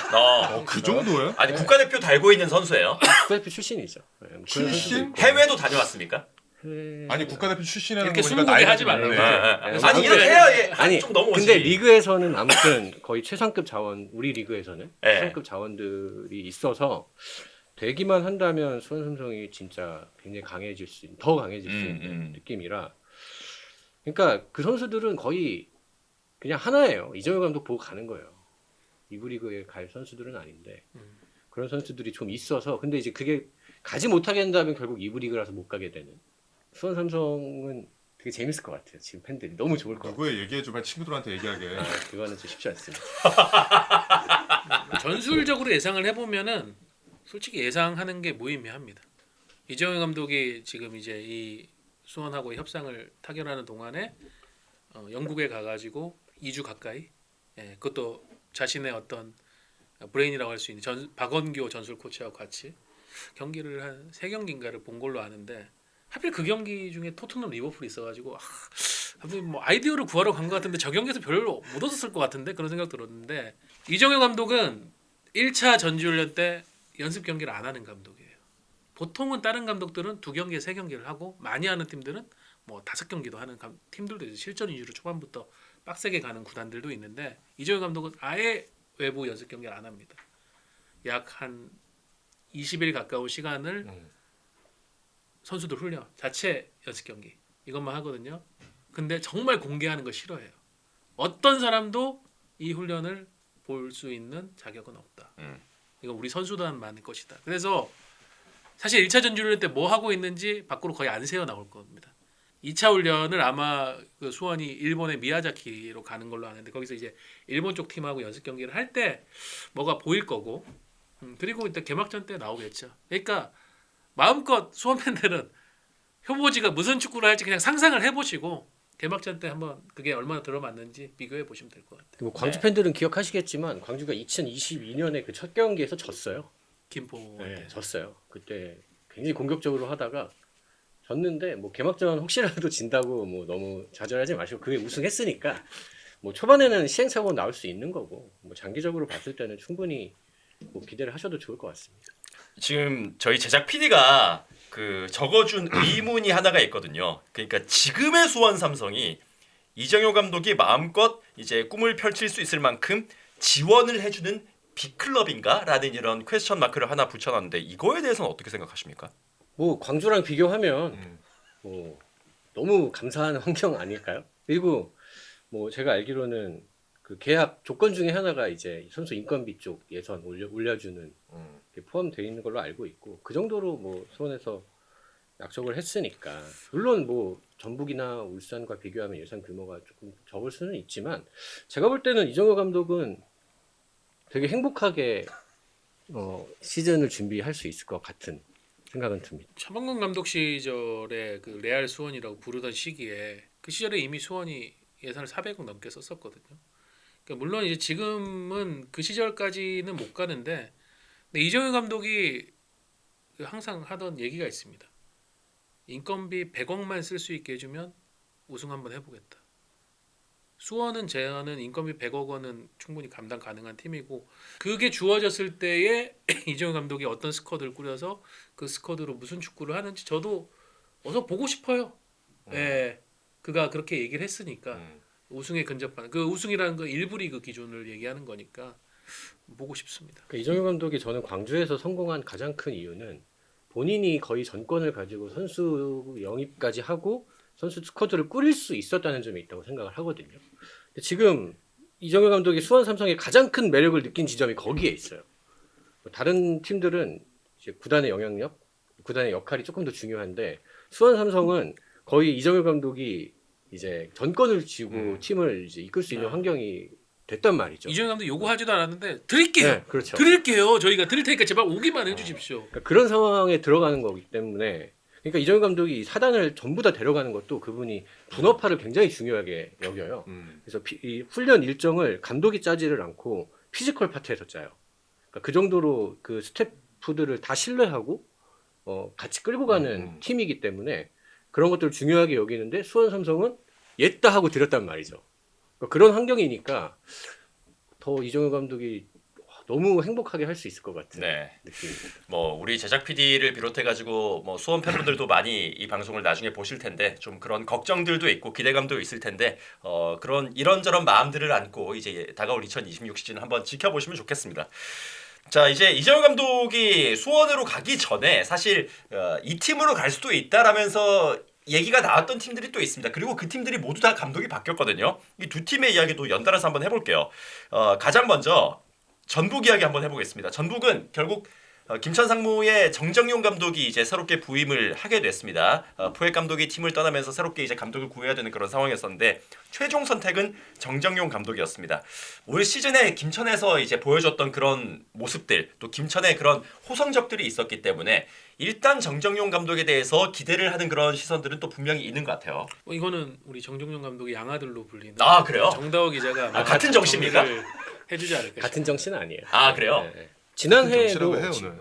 그 정도예요? 아니 국가대표 달고 있는 선수예요. 국가대표 출신이죠. 네, 뭐 그런 출신? 선수도 있고. 해외도 다녀왔습니까? 아니 국가대표 출신이라는 이렇게 거 보니까 스무고개 나이가 하지 좀 말라고. 있네. 네. 아니 이렇게 해야 아니 좀 넘어오지. 근데 리그에서는 아무튼 거의 최상급 자원 우리 리그에서는 네. 최상급 자원들이 있어서 되기만 한다면 수원 삼성이 진짜 굉장히 더 강해질 수 있는 느낌이라 그러니까 그 선수들은 거의 그냥 하나예요. 이정효 감독 보고 가는 거예요. 이부 리그에 갈 선수들은 아닌데 그런 선수들이 좀 있어서 근데 이제 그게 가지 못하게 된다면 결국 이부 리그라서 못 가게 되는 수원 삼성은 되게 재밌을 것 같아요. 지금 팬들이 너무 좋을 것 같아요. 누구에 얘기해줘? 빨리 친구들한테 얘기하게. 그거는 좀 쉽지 않습니다. 전술적으로 예상을 해보면은 솔직히 예상하는 게 무의미합니다. 이정효 감독이 지금 이제 이 수원하고 협상을 타결하는 동안에 영국에 가가지고 2주 가까이 그것도 자신의 어떤 브레인이라고 할 수 있는 박원교 전술 코치하고 같이 경기를 한 3경기인가를 본 걸로 아는데 하필 그 경기 중에 토트넘 리버풀이 있어가지고 감독님 뭐 아이디어를 구하러 간 것 같은데 저 경기에서 별로 못 얻었을 것 같은데 그런 생각 들었는데 이정효 감독은 1차 전지훈련 때 연습 경기를 안 하는 감독이에요. 보통은 다른 감독들은 2경기에 3경기를 하고 많이 하는 팀들은 뭐 5경기도 하는 팀들도 있어요. 실전 위주로 초반부터 빡세게 가는 구단들도 있는데 이정효 감독은 아예 외부 연습 경기를 안 합니다. 약 한 20일 가까운 시간을 선수들 훈련, 자체 연습 경기 이것만 하거든요. 근데 정말 공개하는 거 싫어해요. 어떤 사람도 이 훈련을 볼 수 있는 자격은 없다. 이건 우리 선수단만의 것이다. 그래서 사실 1차 전지훈련 때 뭐 하고 있는지 밖으로 거의 안 새어 나올 겁니다. 2차 훈련을 아마 그 수원이 일본의 미야자키로 가는 걸로 아는데 거기서 이제 일본 쪽 팀하고 연습 경기를 할 때 뭐가 보일 거고 그리고 일단 개막전 때 나오겠죠. 그러니까 마음껏 수원 팬들은 효보지가 무슨 축구를 할지 그냥 상상을 해보시고 개막전 때 한번 그게 얼마나 들어맞는지 비교해 보시면 될 것 같아요. 뭐 광주 팬들은 기억하시겠지만 광주가 2022년에 그 첫 경기에서 졌어요. 김포. 네, 졌어요. 그때 굉장히 공격적으로 하다가 졌는데 뭐 개막전 혹시라도 진다고 뭐 너무 좌절하지 마시고 그게 우승했으니까 뭐 초반에는 시행착오가 나올 수 있는 거고 뭐 장기적으로 봤을 때는 충분히 뭐 기대를 하셔도 좋을 것 같습니다. 지금 저희 제작 PD가 그 적어준 의문이 하나가 있거든요. 그러니까 지금의 수원 삼성이 이정효 감독이 마음껏 이제 꿈을 펼칠 수 있을 만큼 지원을 해주는 빅클럽인가라는 이런 퀘스천 마크를 하나 붙여놨는데 이거에 대해서는 어떻게 생각하십니까? 뭐 광주랑 비교하면 음. 뭐 너무 감사한 환경 아닐까요? 그리고 뭐 제가 알기로는 그 계약 조건 중에 하나가 이제 선수 인건비 쪽 예산 올려주는 게 포함되어 있는 걸로 알고 있고 그 정도로 뭐 수원에서 약속을 했으니까 물론 뭐 전북이나 울산과 비교하면 예산 규모가 조금 적을 수는 있지만 제가 볼 때는 이정효 감독은 되게 행복하게 시즌을 준비할 수 있을 것 같은 생각은 듭니다. 차범근 감독 시절에 그 레알 수원이라고 부르던 시기에 그 시절에 이미 수원이 예산을 400억 넘게 썼었거든요. 그러니까 물론 이제 지금은 그 시절까지는 못 가는데 근데 이정효 감독이 항상 하던 얘기가 있습니다. 인건비 100억만 쓸 수 있게 해주면 우승 한번 해보겠다. 수원은 제안은 인건비 100억 원은 충분히 감당 가능한 팀이고 그게 주어졌을 때에 이정효 감독이 어떤 스쿼드를 꾸려서 그 스쿼드로 무슨 축구를 하는지 저도 어서 보고 싶어요. 예, 그가 그렇게 얘기를 했으니까 우승에 근접하는 그 우승이라는 거 1부 리그 기준을 얘기하는 거니까 보고 싶습니다. 그러니까 이정효 감독이 저는 광주에서 성공한 가장 큰 이유는 본인이 거의 전권을 가지고 선수 영입까지 하고 선수 스쿼드를 꾸릴 수 있었다는 점이 있다고 생각을 하거든요. 근데 지금 이정효 감독이 수원 삼성의 가장 큰 매력을 느낀 지점이 거기에 있어요. 다른 팀들은 이제 구단의 영향력, 구단의 역할이 조금 더 중요한데 수원 삼성은 거의 이정효 감독이 이제 전권을 쥐고 팀을 이제 이끌 수 있는 환경이 됐단 말이죠. 이정효 감독 요구하지도 않았는데 드릴게요. 네, 그렇죠. 드릴게요. 저희가 드릴 테니까 제발 오기만 해주십시오. 그러니까 그런 상황에 들어가는 거기 때문에 그러니까 이정효 감독이 사단을 전부 다 데려가는 것도 그분이 분업화를 굉장히 중요하게 여겨요. 그래서 이 훈련 일정을 감독이 짜지를 않고 피지컬 파트에서 짜요. 그러니까 그 정도로 그 스태프들을 다 신뢰하고 같이 끌고 가는 팀이기 때문에 그런 것들을 중요하게 여기는데 수원 삼성은 옛다 하고 들였단 말이죠. 그러니까 그런 환경이니까 더 이정효 감독이 너무 행복하게 할 수 있을 것 같은 느낌입니다. 뭐 우리 제작 PD를 비롯해 가지고 뭐 수원 팬분들도 많이 이 방송을 나중에 보실 텐데 좀 그런 걱정들도 있고 기대감도 있을 텐데 그런 이런저런 마음들을 안고 이제 다가올 2026 시즌 한번 지켜보시면 좋겠습니다. 자 이제 이정효 감독이 수원으로 가기 전에 사실 이 팀으로 갈 수도 있다라면서 얘기가 나왔던 팀들이 또 있습니다. 그리고 그 팀들이 모두 다 감독이 바뀌었거든요. 이 두 팀의 이야기도 연달아서 한번 해볼게요. 가장 먼저 전북 이야기 한번 해보겠습니다. 전북은 결국 김천 상무의 정정용 감독이 이제 새롭게 부임을 하게 됐습니다. 포획 감독이 팀을 떠나면서 새롭게 이제 감독을 구해야 되는 그런 상황이었었는데 최종 선택은 정정용 감독이었습니다. 올 시즌에 김천에서 이제 보여줬던 그런 모습들 또 김천의 그런 호성적들이 있었기 때문에 일단 정정용 감독에 대해서 기대를 하는 그런 시선들은 또 분명히 있는 것 같아요. 이거는 우리 정종용 감독의 양아들로 불리는 아 그래요? 정다워 기자가 같은 정씨입니까? 정리를 해주지 않을까. 같은 정신은 아니에요. 아 그래요? 네. 지난해에도 해요, 오늘.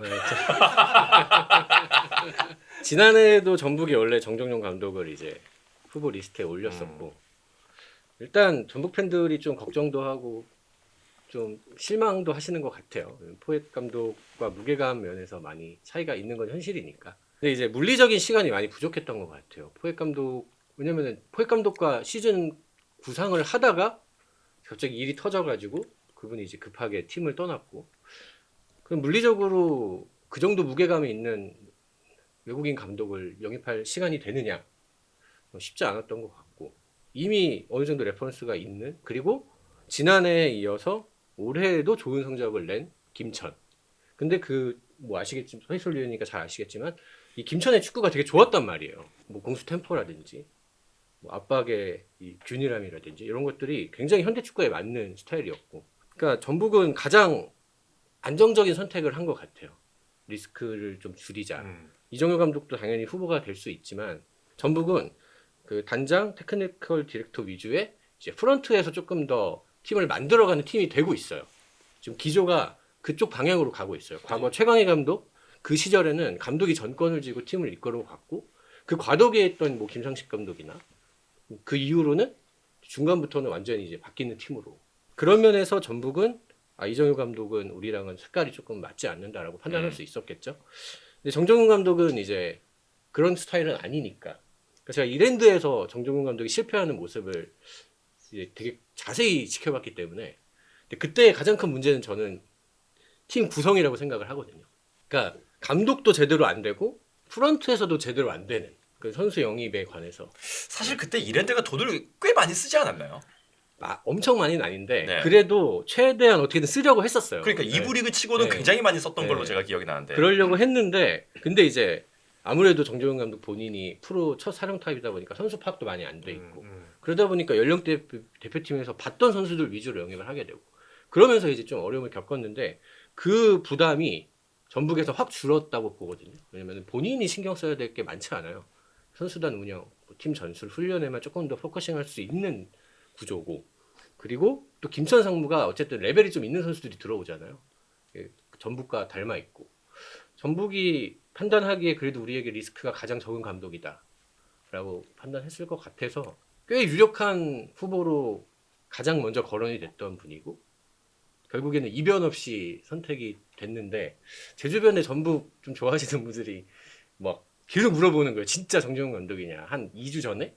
지난해에도 전북이 원래 정정용 감독을 이제 후보 리스트에 올렸었고 일단 전북 팬들이 좀 걱정도 하고 좀 실망도 하시는 것 같아요. 포획 감독과 무게감 면에서 많이 차이가 있는 건 현실이니까. 근데 이제 물리적인 시간이 많이 부족했던 것 같아요. 포획 감독 왜냐면은 포획 감독과 시즌 구상을 하다가 갑자기 일이 터져가지고 그분이 이제 급하게 팀을 떠났고. 그럼 물리적으로 그 정도 무게감이 있는 외국인 감독을 영입할 시간이 되느냐 쉽지 않았던 것 같고 이미 어느 정도 레퍼런스가 있는 그리고 지난해에 이어서 올해에도 좋은 성적을 낸 김천. 근데 그 뭐 아시겠지만 해설위원이니까 잘 아시겠지만 이 김천의 축구가 되게 좋았단 말이에요. 뭐 공수 템포라든지 뭐 압박의 이 균일함이라든지 이런 것들이 굉장히 현대 축구에 맞는 스타일이었고. 그러니까 전북은 가장 안정적인 선택을 한 것 같아요. 리스크를 좀 줄이자. 이정효 감독도 당연히 후보가 될 수 있지만 전북은 그 단장 테크니컬 디렉터 위주의 이제 프런트에서 조금 더 팀을 만들어가는 팀이 되고 있어요. 지금 기조가 그쪽 방향으로 가고 있어요. 과거 최강희 감독 그 시절에는 감독이 전권을 쥐고 팀을 이끌어 갔고 그 과도기에 있던 뭐 김상식 감독이나 그 이후로는 중간부터는 완전히 이제 바뀌는 팀으로 그런 면에서 전북은 이정효 감독은 우리랑은 색깔이 조금 맞지 않는다라고 판단할 수 있었겠죠. 근데 정종훈 감독은 이제 그런 스타일은 아니니까. 그래서 제가 이랜드에서 정종훈 감독이 실패하는 모습을 이제 되게 자세히 지켜봤기 때문에 근데 그때 가장 큰 문제는 저는 팀 구성이라고 생각을 하거든요. 그러니까 감독도 제대로 안 되고 프런트에서도 제대로 안 되는 그 선수 영입에 관해서 사실 그때 이랜드가 돈을 꽤 많이 쓰지 않았나요? 엄청 많이는 아닌데 네. 그래도 최대한 어떻게든 쓰려고 했었어요. 그러니까 네. 이부 리그 치고는 네. 굉장히 많이 썼던 걸로 네. 제가 기억이 나는데. 그러려고 했는데 근데 이제 아무래도 정종훈 감독 본인이 프로 첫 사령 타입이다 보니까 선수 파악도 많이 안 돼 있고 그러다 보니까 연령대 대표팀에서 봤던 선수들 위주로 영입을 하게 되고 그러면서 이제 좀 어려움을 겪었는데 그 부담이 전북에서 확 줄었다고 보거든요. 왜냐면 본인이 신경 써야 될 게 많지 않아요. 선수단 운영, 팀 전술, 훈련에만 조금 더 포커싱할 수 있는 구조고 그리고 또 김천 상무가 어쨌든 레벨이 좀 있는 선수들이 들어오잖아요. 전북과 닮아 있고 전북이 판단하기에 그래도 우리에게 리스크가 가장 적은 감독이다 라고 판단했을 것 같아서 꽤 유력한 후보로 가장 먼저 거론이 됐던 분이고 결국에는 이변 없이 선택이 됐는데 제 주변에 전북 좀 좋아하시는 분들이 막 계속 물어보는 거예요. 진짜 정종훈 감독이냐 한 2주 전에?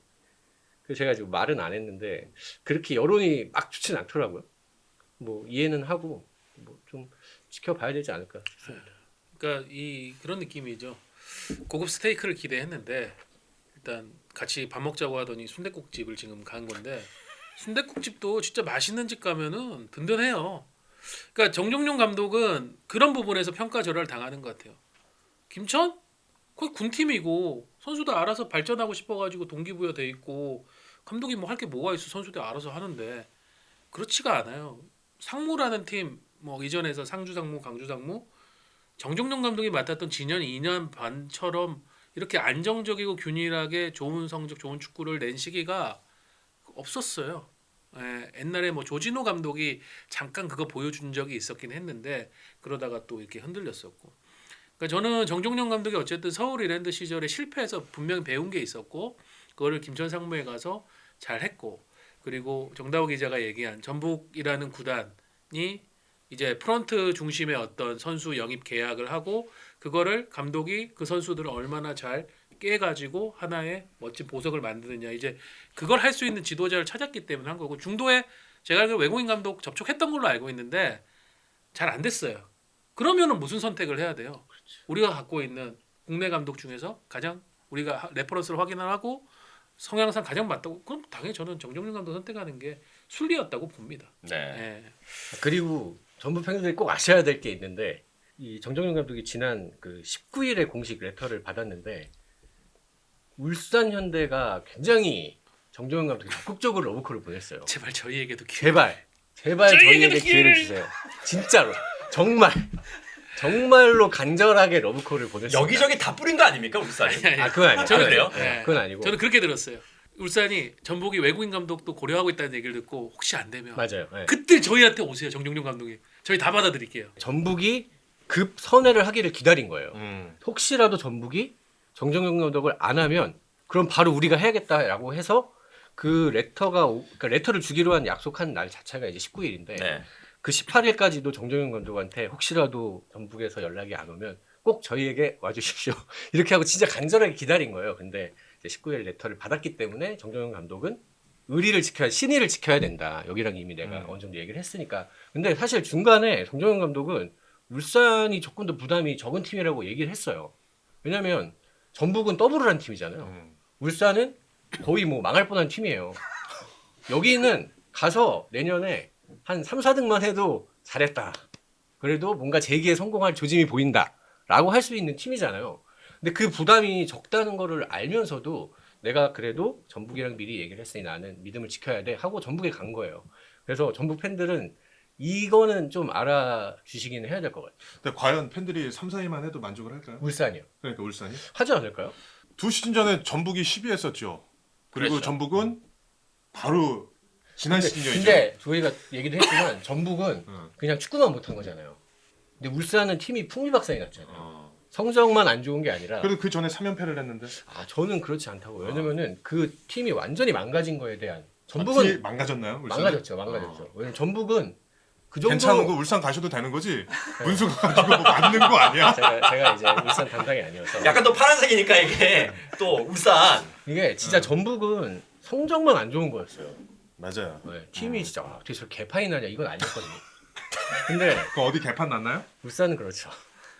그래서 제가 지금 말은 안 했는데 그렇게 여론이 막 좋지는 않더라고요. 뭐 이해는 하고 뭐 좀 지켜봐야 되지 않을까 싶습니다. 그러니까 그런 느낌이죠. 고급 스테이크를 기대했는데 일단 같이 밥 먹자고 하더니 순댓국집을 지금 간 건데 순댓국집도 진짜 맛있는 집 가면은 든든해요. 그러니까 정종용 감독은 그런 부분에서 평가절하를 당하는 것 같아요. 김천? 거의 군팀이고 선수들 알아서 발전하고 싶어가지고 동기부여 돼 있고 감독이 뭐 할 게 뭐가 있어 선수들 알아서 하는데 그렇지가 않아요. 상무라는 팀 뭐 이전에서 상주 상무, 강주 상무 정종용 감독이 맡았던 지난 2년 반처럼 이렇게 안정적이고 균일하게 좋은 성적, 좋은 축구를 낸 시기가 없었어요. 옛날에 뭐 조진호 감독이 잠깐 그거 보여준 적이 있었긴 했는데 그러다가 또 이렇게 흔들렸었고. 그러니까 저는 정종용 감독이 어쨌든 서울 이랜드 시절에 실패해서 분명히 배운 게 있었고 그거를 김천 상무에 가서 잘 했고 그리고 정다호 기자가 얘기한 전북이라는 구단이 이제 프런트 중심의 어떤 선수 영입 계약을 하고 그거를 감독이 그 선수들을 얼마나 잘 깨가지고 하나의 멋진 보석을 만드느냐 이제 그걸 할 수 있는 지도자를 찾았기 때문에 한 거고 중도에 제가 알기로 외국인 감독 접촉했던 걸로 알고 있는데 잘 안 됐어요. 그러면은 무슨 선택을 해야 돼요? 우리가 갖고 있는 국내 감독 중에서 가장 우리가 레퍼런스를 확인을 하고 성향상 가장 맞다고 그럼 당연히 저는 정종윤 감독 선택하는 게 순리였다고 봅니다. 네. 예. 그리고 전북 팬들이 꼭 아셔야 될 게 있는데 이 정종윤 감독이 지난 그 19일에 공식 레터를 받았는데 울산 현대가 굉장히 정종윤 감독이 적극적으로 러브콜을 보냈어요. 제발 저희에게도 제발 저희에게 기회를 주세요. 진짜로 정말로 간절하게 러브콜을 보냈어요. 여기저기 다 뿌린 거 아닙니까 울산이? 그건 아니에요. 저는 그래요? 네, 그건 아니고. 저는 그렇게 들었어요. 울산이 전북이 외국인 감독도 고려하고 있다는 얘기를 듣고 혹시 안 되면 맞아요. 네. 그때 저희한테 오세요. 정종용 감독이. 저희 다 받아드릴게요. 전북이 급 선회를 하기를 기다린 거예요. 음. 혹시라도 전북이 정종용 감독을 안 하면 그럼 바로 우리가 해야겠다라고 해서 그 그러니까 레터를 주기로 한 약속한 날 자체가 이제 19일인데 네. 그 18일까지도 정종용 감독한테 혹시라도 전북에서 연락이 안 오면 꼭 저희에게 와주십시오. 이렇게 하고 진짜 간절하게 기다린 거예요. 근데 이제 19일 레터를 받았기 때문에 정종용 감독은 신의를 지켜야 된다. 여기랑 이미 내가 어느 정도 얘기를 했으니까. 근데 사실 중간에 정종용 감독은 울산이 조금 더 부담이 적은 팀이라고 얘기를 했어요. 왜냐면 전북은 더블을 한 팀이잖아요. 울산은 거의 뭐 망할 뻔한 팀이에요. 여기는 가서 내년에 한 3, 4등만 해도 잘했다. 그래도 뭔가 재기에 성공할 조짐이 보인다. 라고 할 수 있는 팀이잖아요. 근데 그 부담이 적다는 거를 알면서도 내가 그래도 전북이랑 미리 얘기를 했으니 나는 믿음을 지켜야 돼 하고 전북에 간 거예요. 그래서 전북 팬들은 이거는 좀 알아주시기는 해야 될 것 같아요. 근데 과연 팬들이 3, 4위만 해도 만족을 할까요? 울산이요. 그러니까 울산이 하지 않을까요? 2시즌 전에 전북이 10위했었죠. 그리고 그랬죠. 전북은 바로 지난 시즌이죠. 근데 저희가 얘기도 했지만 전북은 응. 그냥 축구만 못한 거잖아요. 근데 울산은 팀이 풍비박산이 났잖아요. 어. 성적만 안 좋은 게 아니라 그래도 그 전에 3연패를 했는데 저는 그렇지 않다고. 왜냐면은 그 팀이 완전히 망가진 거에 대한 팀이 전북은 망가졌나요? 울산은? 망가졌죠. 왜냐면 전북은 그 정도 괜찮은 거 울산 가셔도 되는 거지. 문수가 가지고 뭐 맞는 거 아니야? 제가 이제 울산 담당이 아니어서 약간 또 파란색이니까 이게 또 울산. 이게 진짜 전북은 성적만 안 좋은 거였어요. 맞아요. 네, 팀이 진짜 어떻게 저렇게 개판이 나냐 이건 아니었거든요. 근데 그 어디 개판 났나요? 울산은 그렇죠.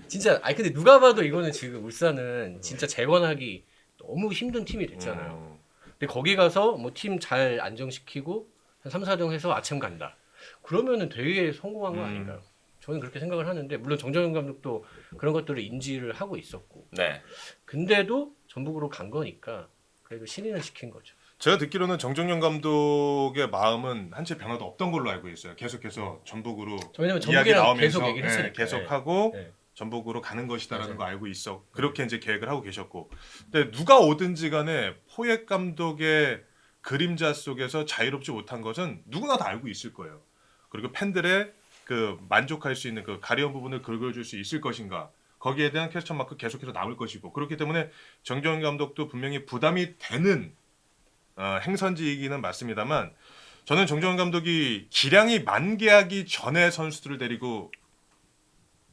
진짜 근데 누가 봐도 이거는 지금 울산은 진짜 재건하기 너무 힘든 팀이 됐잖아요. 근데 거기 가서 뭐 팀 잘 안정시키고 한 3, 4등 해서 아침 간다. 그러면은 되게 성공한 거 아닌가요? 저는 그렇게 생각을 하는데 물론 정정현 감독도 그런 것들을 인지를 하고 있었고 네. 근데도 전북으로 간 거니까 그래도 신인을 시킨 거죠. 제가 듣기로는 정정영 감독의 마음은 한치 변화도 없던 걸로 알고 있어요. 계속해서 전북으로 왜냐면 이야기 전북이랑 나오면서 계속 얘기를 했으니까. 계속하고 네. 전북으로 가는 것이다라는 맞아요. 거 알고 있어. 그렇게 이제 계획을 하고 계셨고. 근데 누가 오든지 간에 포획 감독의 그림자 속에서 자유롭지 못한 것은 누구나 다 알고 있을 거예요. 그리고 팬들의 그 만족할 수 있는 그 가려운 부분을 긁어줄 수 있을 것인가. 거기에 대한 퀘스천 마크 계속해서 남을 것이고. 그렇기 때문에 정정영 감독도 분명히 부담이 되는 행선지이기는 맞습니다만 저는 정정현 감독이 기량이 만개하기 전에 선수들을 데리고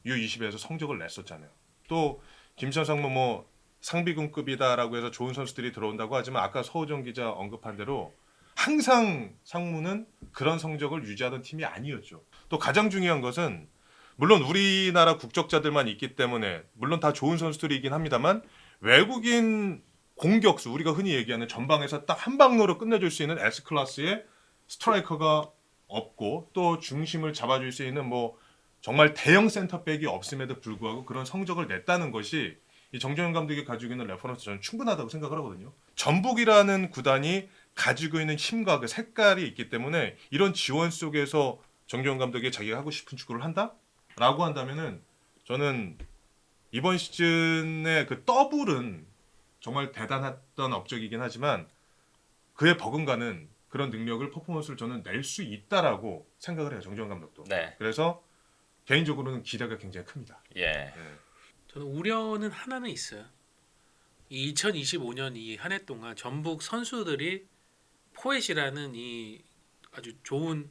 U20에서 성적을 냈었잖아요. 또 김천상 뭐 상비군급이다라고 해서 좋은 선수들이 들어온다고 하지만 아까 서우정 기자 언급한 대로 항상 상무는 그런 성적을 유지하던 팀이 아니었죠. 또 가장 중요한 것은 물론 우리나라 국적자들만 있기 때문에 물론 다 좋은 선수들이긴 합니다만 외국인 공격수 우리가 흔히 얘기하는 전방에서 딱 한 방으로 끝내줄 수 있는 S클래스의 스트라이커가 없고 또 중심을 잡아줄 수 있는 뭐 정말 대형 센터백이 없음에도 불구하고 그런 성적을 냈다는 것이 이 정정현 감독이 가지고 있는 레퍼런스 저는 충분하다고 생각을 하거든요. 전북이라는 구단이 가지고 있는 힘과 그 색깔이 있기 때문에 이런 지원 속에서 정정현 감독이 자기가 하고 싶은 축구를 한다라고 한다면은 저는 이번 시즌의 그 더블은 정말 대단했던 업적이긴 하지만 그에 버금가는 그런 능력을 퍼포먼스를 저는 낼 수 있다라고 생각을 해요. 정정현 감독도. 네. 그래서 개인적으로는 기대가 굉장히 큽니다. 예. 저는 우려는 하나는 있어요. 이 2025년 이 한 해 동안 전북 선수들이 포엣이라는 이 아주 좋은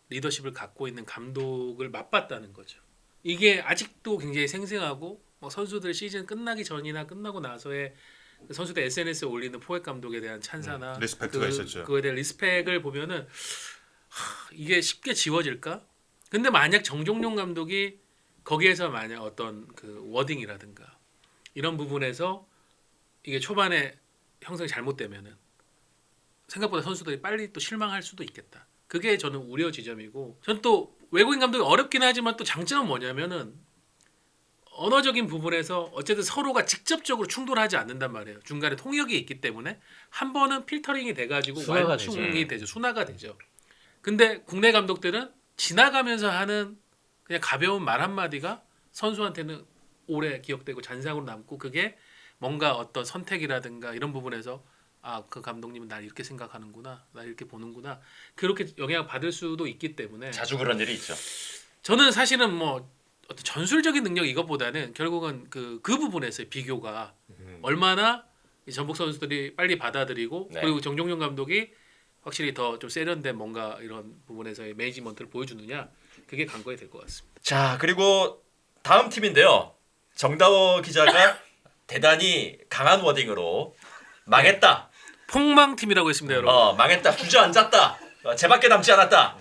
리더십을 갖고 있는 감독을 맛봤다는 거죠. 이게 아직도 굉장히 생생하고 뭐 선수들 시즌 끝나기 전이나 끝나고 나서의 선수들 SNS에 올리는 포획 감독에 대한 찬사나 리스펙트가 있었죠. 그거에 대한 리스펙을 보면은 이게 쉽게 지워질까? 근데 만약 정종용 감독이 거기에서 만약 어떤 그 워딩이라든가 이런 부분에서 이게 초반에 형성이 잘못되면은 생각보다 선수들이 빨리 또 실망할 수도 있겠다. 그게 저는 우려 지점이고, 전 또 외국인 감독이 어렵긴 하지만 또 장점은 뭐냐면은 언어적인 부분에서 어쨌든 서로가 직접적으로 충돌하지 않는단 말이에요. 중간에 통역이 있기 때문에 한 번은 필터링이 돼가지고 순화가 완충이 되죠. 순화가 되죠. 근데 국내 감독들은 지나가면서 하는 그냥 가벼운 말 한마디가 선수한테는 오래 기억되고 잔상으로 남고 그게 뭔가 어떤 선택이라든가 이런 부분에서 그 감독님은 날 이렇게 생각하는구나, 날 이렇게 보는구나, 그렇게 영향을 받을 수도 있기 때문에 자주 그런 일이 있죠. 저는 사실은 뭐 어떤 전술적인 능력 이것보다는 결국은 그 부분에서의 비교가 얼마나 이 전북 선수들이 빨리 받아들이고 네. 그리고 정종용 감독이 확실히 더 좀 세련된 뭔가 이런 부분에서의 매니지먼트를 보여주느냐, 그게 관건이 될 것 같습니다. 자, 그리고 다음 팀인데요. 정다워 기자가 대단히 강한 워딩으로 망했다. 폭망팀이라고 했습니다, 여러분. 망했다. 주저앉았다. 제밖에 남지 않았다.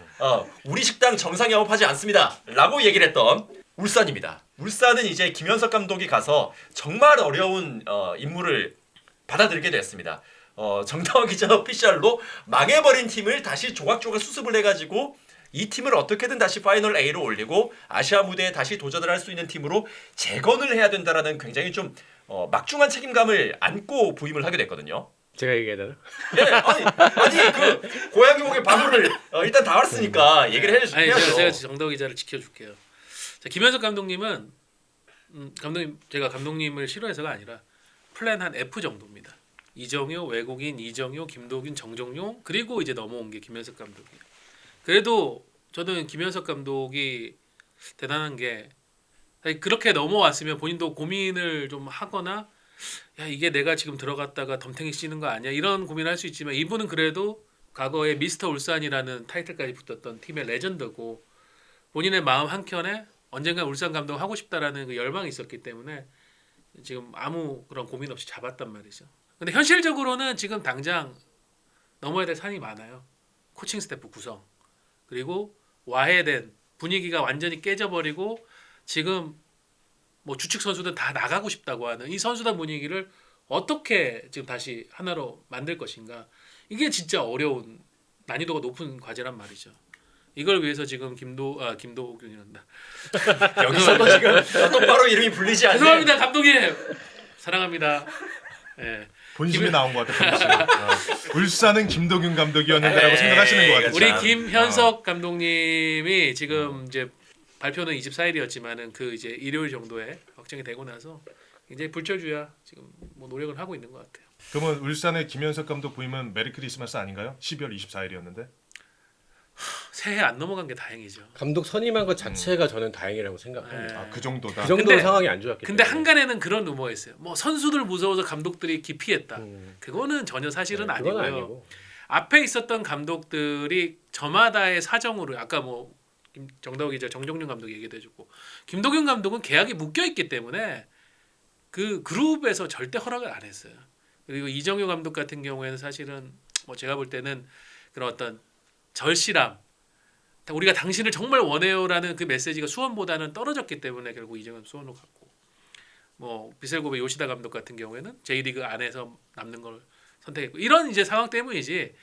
우리 식당 정상 영업하지 않습니다. 라고 얘기를 했던 울산입니다. 울산은 이제 김현석 감독이 가서 정말 어려운 임무를 받아들이게 됐습니다. 정다워 기자 오피셜로 망해버린 팀을 다시 조각조각 수습을 해가지고 이 팀을 어떻게든 다시 파이널 A로 올리고 아시아 무대에 다시 도전을 할 수 있는 팀으로 재건을 해야 된다라는 굉장히 좀 막중한 책임감을 안고 부임을 하게 됐거든요. 제가 얘기해야 되나? 예, 아니 그 고양이 목에 방울을 일단 다 왔으니까 얘기를 아니 해야죠. 제가 정다우 기자를 지켜줄게요. 자, 김현석 감독님은 감독님 제가 감독님을 싫어해서가 아니라 플랜 한 F 정도입니다. 이정효, 외국인, 이정효, 김도균, 정종용 그리고 이제 넘어온 게 김현석 감독이에요. 그래도 저는 김현석 감독이 대단한 게 그렇게 넘어왔으면 본인도 고민을 좀 하거나 야 이게 내가 지금 들어갔다가 덤탱이 씌는 거 아니야 이런 고민을 할 수 있지만 이분은 그래도 과거에 미스터 울산이라는 타이틀까지 붙었던 팀의 레전드고 본인의 마음 한켠에 언젠가 울산 감독 하고 싶다라는 그 열망이 있었기 때문에 지금 아무 그런 고민 없이 잡았단 말이죠. 근데 현실적으로는 지금 당장 넘어야 될 산이 많아요. 코칭 스태프 구성 그리고 와해된 분위기가 완전히 깨져버리고 지금 뭐 주축 선수들 다 나가고 싶다고 하는 이 선수단 분위기를 어떻게 지금 다시 하나로 만들 것인가 이게 진짜 어려운 난이도가 높은 과제란 말이죠. 이걸 위해서 지금 김도균이란다. 여기서도 지금 똑바로 이름이 불리지 않네. 죄송합니다 감독님 사랑합니다. 예. 본심이 나온 것 같아요. 울산은 김도균 감독이었는데라고 생각하시는 것 같아요. 우리 참. 김현석 감독님이 지금 이제 발표는 24일이었지만은 그 이제 일요일 정도에 확정이 되고 나서 굉장히 불철주야 지금 뭐 노력을 하고 있는 것 같아요. 그러면 울산의 김현석 감독 부임은 메리 크리스마스 아닌가요? 12월 24일이었는데. 새해 안 넘어간 게 다행이죠. 감독 선임한 것 자체가 저는 다행이라고 생각합니다. 아, 그 정도다. 그 정도 근데- 상황이 안 좋았기 근데 때문에. 한간에는 그런 루머가 있어요. 뭐 선수들 무서워서 감독들이 기피했다. 그거는 전혀 사실은 네, 그건 아니고요. 아니고. 앞에 있었던 감독들이 저마다의 사정으로 아까 뭐 정다우 기자 정종윤 감독 얘기도 해줬고 김도균 감독은 계약이 묶여 있기 때문에 그 그룹에서 절대 허락을 안 했어요. 그리고 이정효 감독 같은 경우에는 사실은 뭐 제가 볼 때는 그런 어떤 절실함 우리가 당신을 정말 원해요라는 그 메시지가 수원보다는 떨어졌기 때문에 결국 이정효 수원으로 갔고 뭐 비셀고베 요시다 감독 같은 경우에는 J리그 안에서 남는 걸 선택했고 이런 이제 상황 때문이지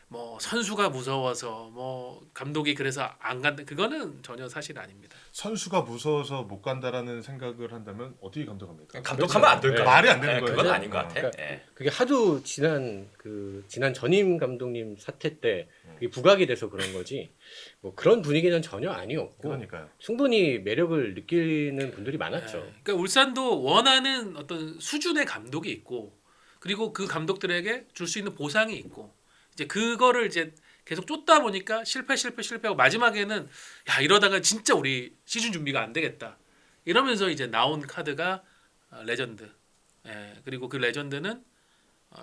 뭐 선수가 무서워서 뭐 감독이 그래서 안 간다 그거는 전혀 사실 아닙니다. 선수가 무서워서 못 간다라는 생각을 한다면 어떻게 감독합니까? 감독하면 안 될까? 네. 말이 안 되는 거예요. 그건 아닌 것 같아. 그러니까 예. 그게 하도 지난 전임 감독님 사태 때 그게 부각이 돼서 그런 거지 뭐 그런 분위기는 전혀 아니었고 그러니까요. 충분히 매력을 느끼는 분들이 많았죠. 그러니까 울산도 원하는 어떤 수준의 감독이 있고 그리고 그 감독들에게 줄 수 있는 보상이 있고 이제 그거를 이제 계속 쫓다 보니까 실패하고 마지막에는 야 이러다가 진짜 우리 시즌 준비가 안 되겠다 이러면서 이제 나온 카드가 레전드. 예, 그리고 그 레전드는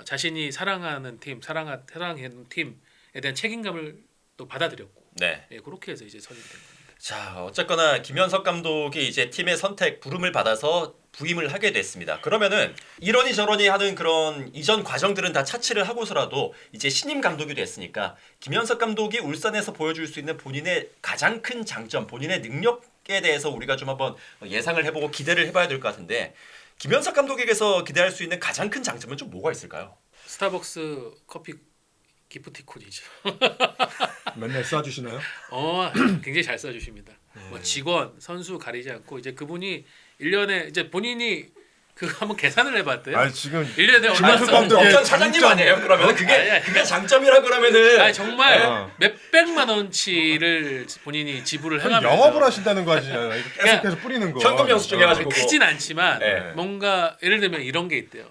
자신이 사랑하는 팀, 사랑하는 팀에 대한 책임감을 또 받아들였고, 네. 예, 그렇게 해서 이제 선임된 겁니다. 자, 어쨌거나 김현석 감독이 이제 팀의 선택 부름을 받아서 부임을 하게 됐습니다. 그러면은 이러니 저러니 하는 그런 이전 과정들은 다 차치를 하고서라도 이제 신임 감독이 됐으니까 김현석 감독이 울산에서 보여줄 수 있는 본인의 가장 큰 장점, 본인의 능력에 대해서 우리가 좀 한번 예상을 해보고 기대를 해봐야 될 것 같은데 김현석 감독에게서 기대할 수 있는 가장 큰 장점은 좀 뭐가 있을까요? 스타벅스 커피 기프티콘이죠. 맨날 쏴주시나요? 굉장히 잘 써주십니다. 뭐 직원, 선수 가리지 않고 이제 그분이 1년에 이제 본인이 그 한번 계산을 해봤대요. 아 지금 1년에 김현석 얼마 감독의 어떤 사장님 장점. 아니에요? 그러면 그게 장점이라 그러면은 아니 정말 어. 몇백만 원치를 본인이 지불을 해가면서 영업을 하신다는 거 아시잖아요. 이거 계속해서 뿌리는 거. 현금 영수증 해가지고. 크진 않지만 네. 뭔가 예를 들면 이런 게 있대요.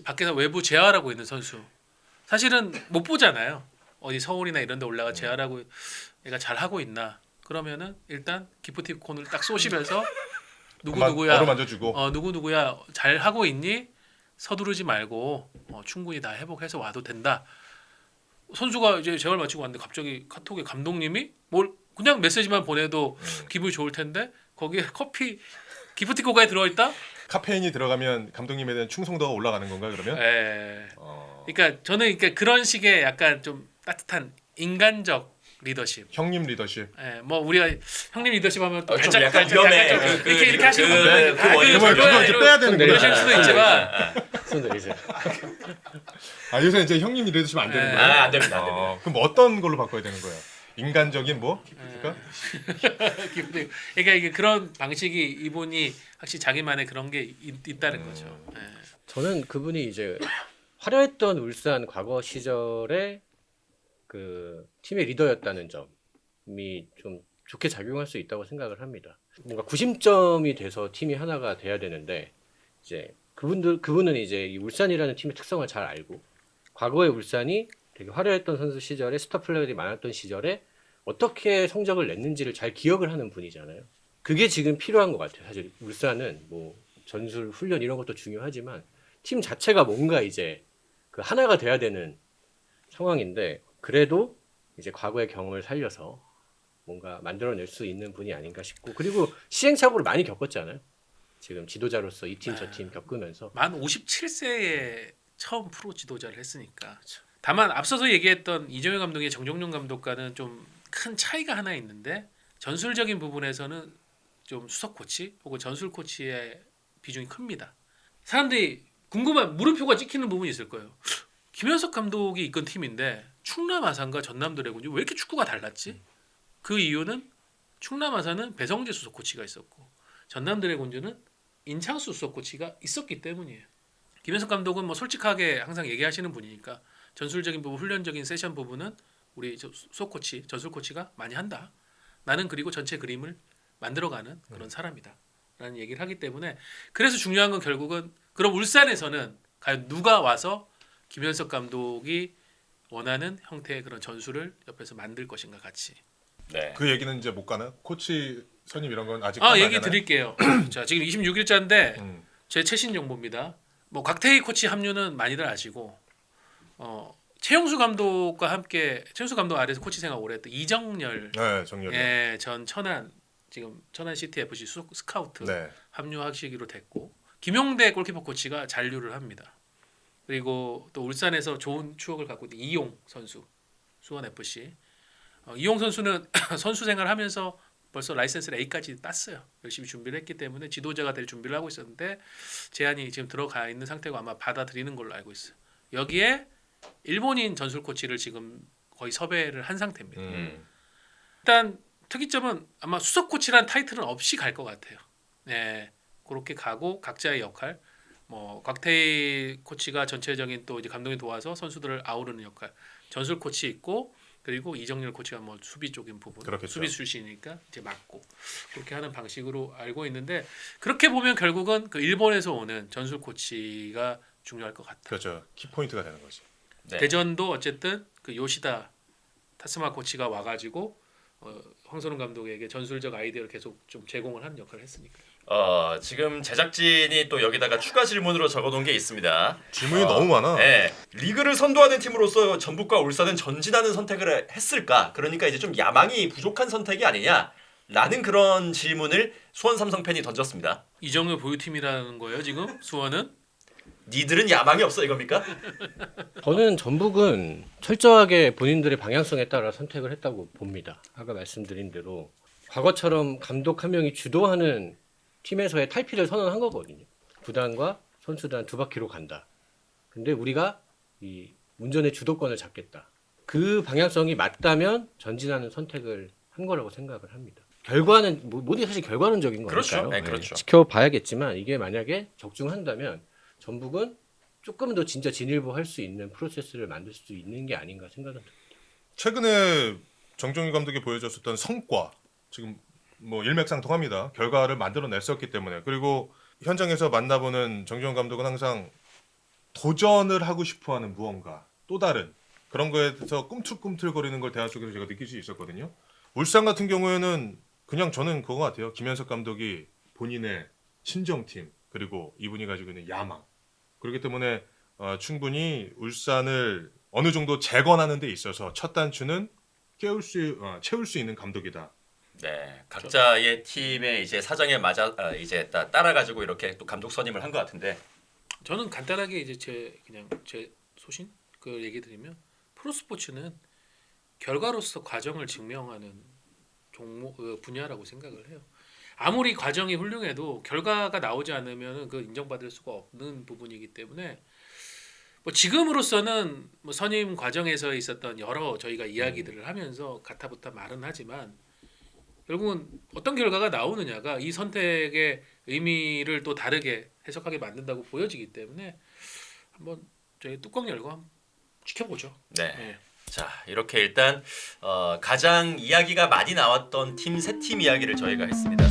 밖에서 외부 재활하고 있는 선수 사실은 못 보잖아요. 어디 서울이나 이런 데 올라가 재활하고 얘가 잘하고 있나 그러면은 일단 기프티콘을 딱 쏘시면서 누구누구야 어루만져주고. 누구누구야 잘하고 있니? 서두르지 말고 충분히 다 회복해서 와도 된다. 선수가 이제 재활 마치고 왔는데 갑자기 카톡에 감독님이 뭘 그냥 메시지만 보내도 기분이 좋을 텐데 거기에 커피 기프티콘까지 들어있다? 카페인이 들어가면 감독님에 대한 충성도가 올라가는 건가요? 그러면? 예. 그러니까 저는 그런 식의 약간 좀 따뜻한 인간적 리더십. 형님 리더십. 예, 뭐 우리가 형님 리더십 하면 또 좀 약간 위험해. 이렇게 하시는 분들 그거 이제 빼야 되는 거예요. 그러실 수도 있지만 손 내리세요. 아 요새 이제 형님 리더십 안 되는 네. 거예요? 안 됩니다. 안 됩니다. 그럼 어떤 걸로 바꿔야 되는 거예요? 인간적인 뭐? 기프티가? 그러니까 이게 그런 방식이 이분이 확실히 자기만의 그런 게 있다는 거죠. 예. 저는 그분이 이제 화려했던 울산 과거 시절에 그 팀의 리더였다는 점이 좀 좋게 작용할 수 있다고 생각을 합니다. 뭔가 구심점이 돼서 팀이 하나가 돼야 되는데 이제 그분은 이제 이 울산이라는 팀의 특성을 잘 알고 과거의 울산이 되게 화려했던 선수 시절에 스타 플레이어들이 많았던 시절에 어떻게 성적을 냈는지를 잘 기억을 하는 분이잖아요. 그게 지금 필요한 것 같아요. 사실 울산은 뭐 전술 훈련 이런 것도 중요하지만 팀 자체가 뭔가 이제 그 하나가 돼야 되는 상황인데 그래도 이제 과거의 경험을 살려서 뭔가 만들어낼 수 있는 분이 아닌가 싶고 그리고 시행착오를 많이 겪었잖아요. 지금 지도자로서 이 팀 저 팀 겪으면서 만 57세에 처음 프로 지도자를 했으니까. 다만 앞서서 얘기했던 이정효 감독의 정종용 감독과는 좀 큰 차이가 하나 있는데 전술적인 부분에서는 좀 수석 코치 혹은 전술 코치의 비중이 큽니다. 사람들이 궁금한 물음표가 찍히는 부분이 있을 거예요. 김현석 감독이 이끈 팀인데 충남 아산과 전남 드래곤이 왜 이렇게 축구가 달랐지? 그 이유는 충남 아산은 배성재 수석 코치가 있었고 전남 드래곤즈는 인창수 수석 코치가 있었기 때문이에요. 김현석 감독은 뭐 솔직하게 항상 얘기하시는 분이니까 전술적인 부분, 훈련적인 세션 부분은 우리 수석 코치, 전술 코치가 많이 한다. 나는 그리고 전체 그림을 만들어가는 그런 사람이다. 라는 얘기를 하기 때문에 그래서 중요한 건 결국은 그럼 울산에서는 과연 누가 와서 김현석 감독이 원하는 형태의 그런 전술을 옆에서 만들 것인가 같이. 네. 그 얘기는 이제 못 가나? 코치 선임 이런 건 아직 얘기 하나요? 드릴게요. 자, 지금 26일자인데 음. 제 최신 정보입니다. 뭐 곽태희 코치 합류는 많이들 아시고 최용수 감독과 함께 최용수 감독 아래에서 코치 생활 오래 했던 이정열 네, 정렬이. 전 천안 지금 천안 시티 FC 스카우트 네. 합류하시기로 됐고 김용대 골키퍼 코치가 잔류를 합니다. 그리고 또 울산에서 좋은 추억을 갖고 있는 이용 선수 수원 FC 이용 선수는 선수 생활하면서 벌써 라이센스를 A까지 땄어요. 열심히 준비를 했기 때문에 지도자가 될 준비를 하고 있었는데 제안이 지금 들어가 있는 상태고 아마 받아들이는 걸로 알고 있어요. 여기에 일본인 전술 코치를 지금 거의 섭외를 한 상태입니다. 일단 특이점은 아마 수석 코치라는 타이틀은 없이 갈 것 같아요. 네, 그렇게 가고 각자의 역할, 뭐 곽태희 코치가 전체적인 또 이제 감독이 도와서 선수들을 아우르는 역할, 전술 코치 있고 그리고 이정열 코치가 뭐 수비 쪽인 부분, 그렇겠죠. 수비 출신이니까 이제 맡고 그렇게 하는 방식으로 알고 있는데 그렇게 보면 결국은 그 일본에서 오는 전술 코치가 중요할 것 같아요. 그렇죠. 키포인트가 되는 거지. 네. 대전도 어쨌든 그 요시다 타스마 코치가 와가지고 황선홍 감독에게 전술적 아이디어를 계속 좀 제공을 하는 역할을 했으니까. 지금 제작진이 또 여기다가 추가 질문으로 적어놓은 게 있습니다. 질문이 너무 많아. 네, 리그를 선도하는 팀으로서 전북과 울산은 전진하는 선택을 했을까? 그러니까 이제 좀 야망이 부족한 선택이 아니냐라는 그런 질문을 수원 삼성 팬이 던졌습니다. 이정효 보유팀이라는 거예요 지금 수원은? 니들은 야망이 없어 이겁니까? 저는 전북은 철저하게 본인들의 방향성에 따라 선택을 했다고 봅니다. 아까 말씀드린 대로 과거처럼 감독 한 명이 주도하는 팀에서의 탈피를 선언한 거거든요. 구단과 선수단 두 바퀴로 간다. 근데 우리가 이 운전의 주도권을 잡겠다. 그 방향성이 맞다면 전진하는 선택을 한 거라고 생각을 합니다. 결과는 모두 사실 결과론적인 거니까요. 그렇죠. 네, 그렇죠. 지켜봐야겠지만 이게 만약에 적중한다면 전북은 조금 더 진짜 진일보할 수 있는 프로세스를 만들 수 있는 게 아닌가 생각은 듭니다. 최근에 정종희 감독이 보여줬었던 성과 지금 뭐 일맥상통합니다. 결과를 만들어냈었기 때문에 그리고 현장에서 만나보는 정종희 감독은 항상 도전을 하고 싶어하는 무언가 또 다른 그런 거에 대해서 꿈틀꿈틀거리는 걸 대화 속에서 제가 느낄 수 있었거든요. 울산 같은 경우에는 그냥 저는 그거 같아요. 김현석 감독이 본인의 친정팀 그리고 이분이 가지고 있는 야망 그렇기 때문에 충분히 울산을 어느 정도 재건하는 데 있어서 첫 단추는 채울 수 있는 감독이다. 네, 각자의 팀의 이제 사정에 맞아 이제 따라가지고 이렇게 또 감독 선임을 한 것 같은데 저는 간단하게 이제 제 소신 그 얘기 드리면 프로스포츠는 결과로서 과정을 증명하는 종목 분야라고 생각을 해요. 아무리 과정이 훌륭해도 결과가 나오지 않으면 그 인정받을 수가 없는 부분이기 때문에 뭐 지금으로서는 뭐 선임 과정에서 있었던 여러 저희가 이야기들을 하면서 가타부타 말은 하지만 결국은 어떤 결과가 나오느냐가 이 선택의 의미를 또 다르게 해석하게 만든다고 보여지기 때문에 한번 저희 뚜껑 열고 한번 지켜보죠. 네. 네. 자 이렇게 일단 가장 이야기가 많이 나왔던 팀 세 팀 이야기를 저희가 했습니다.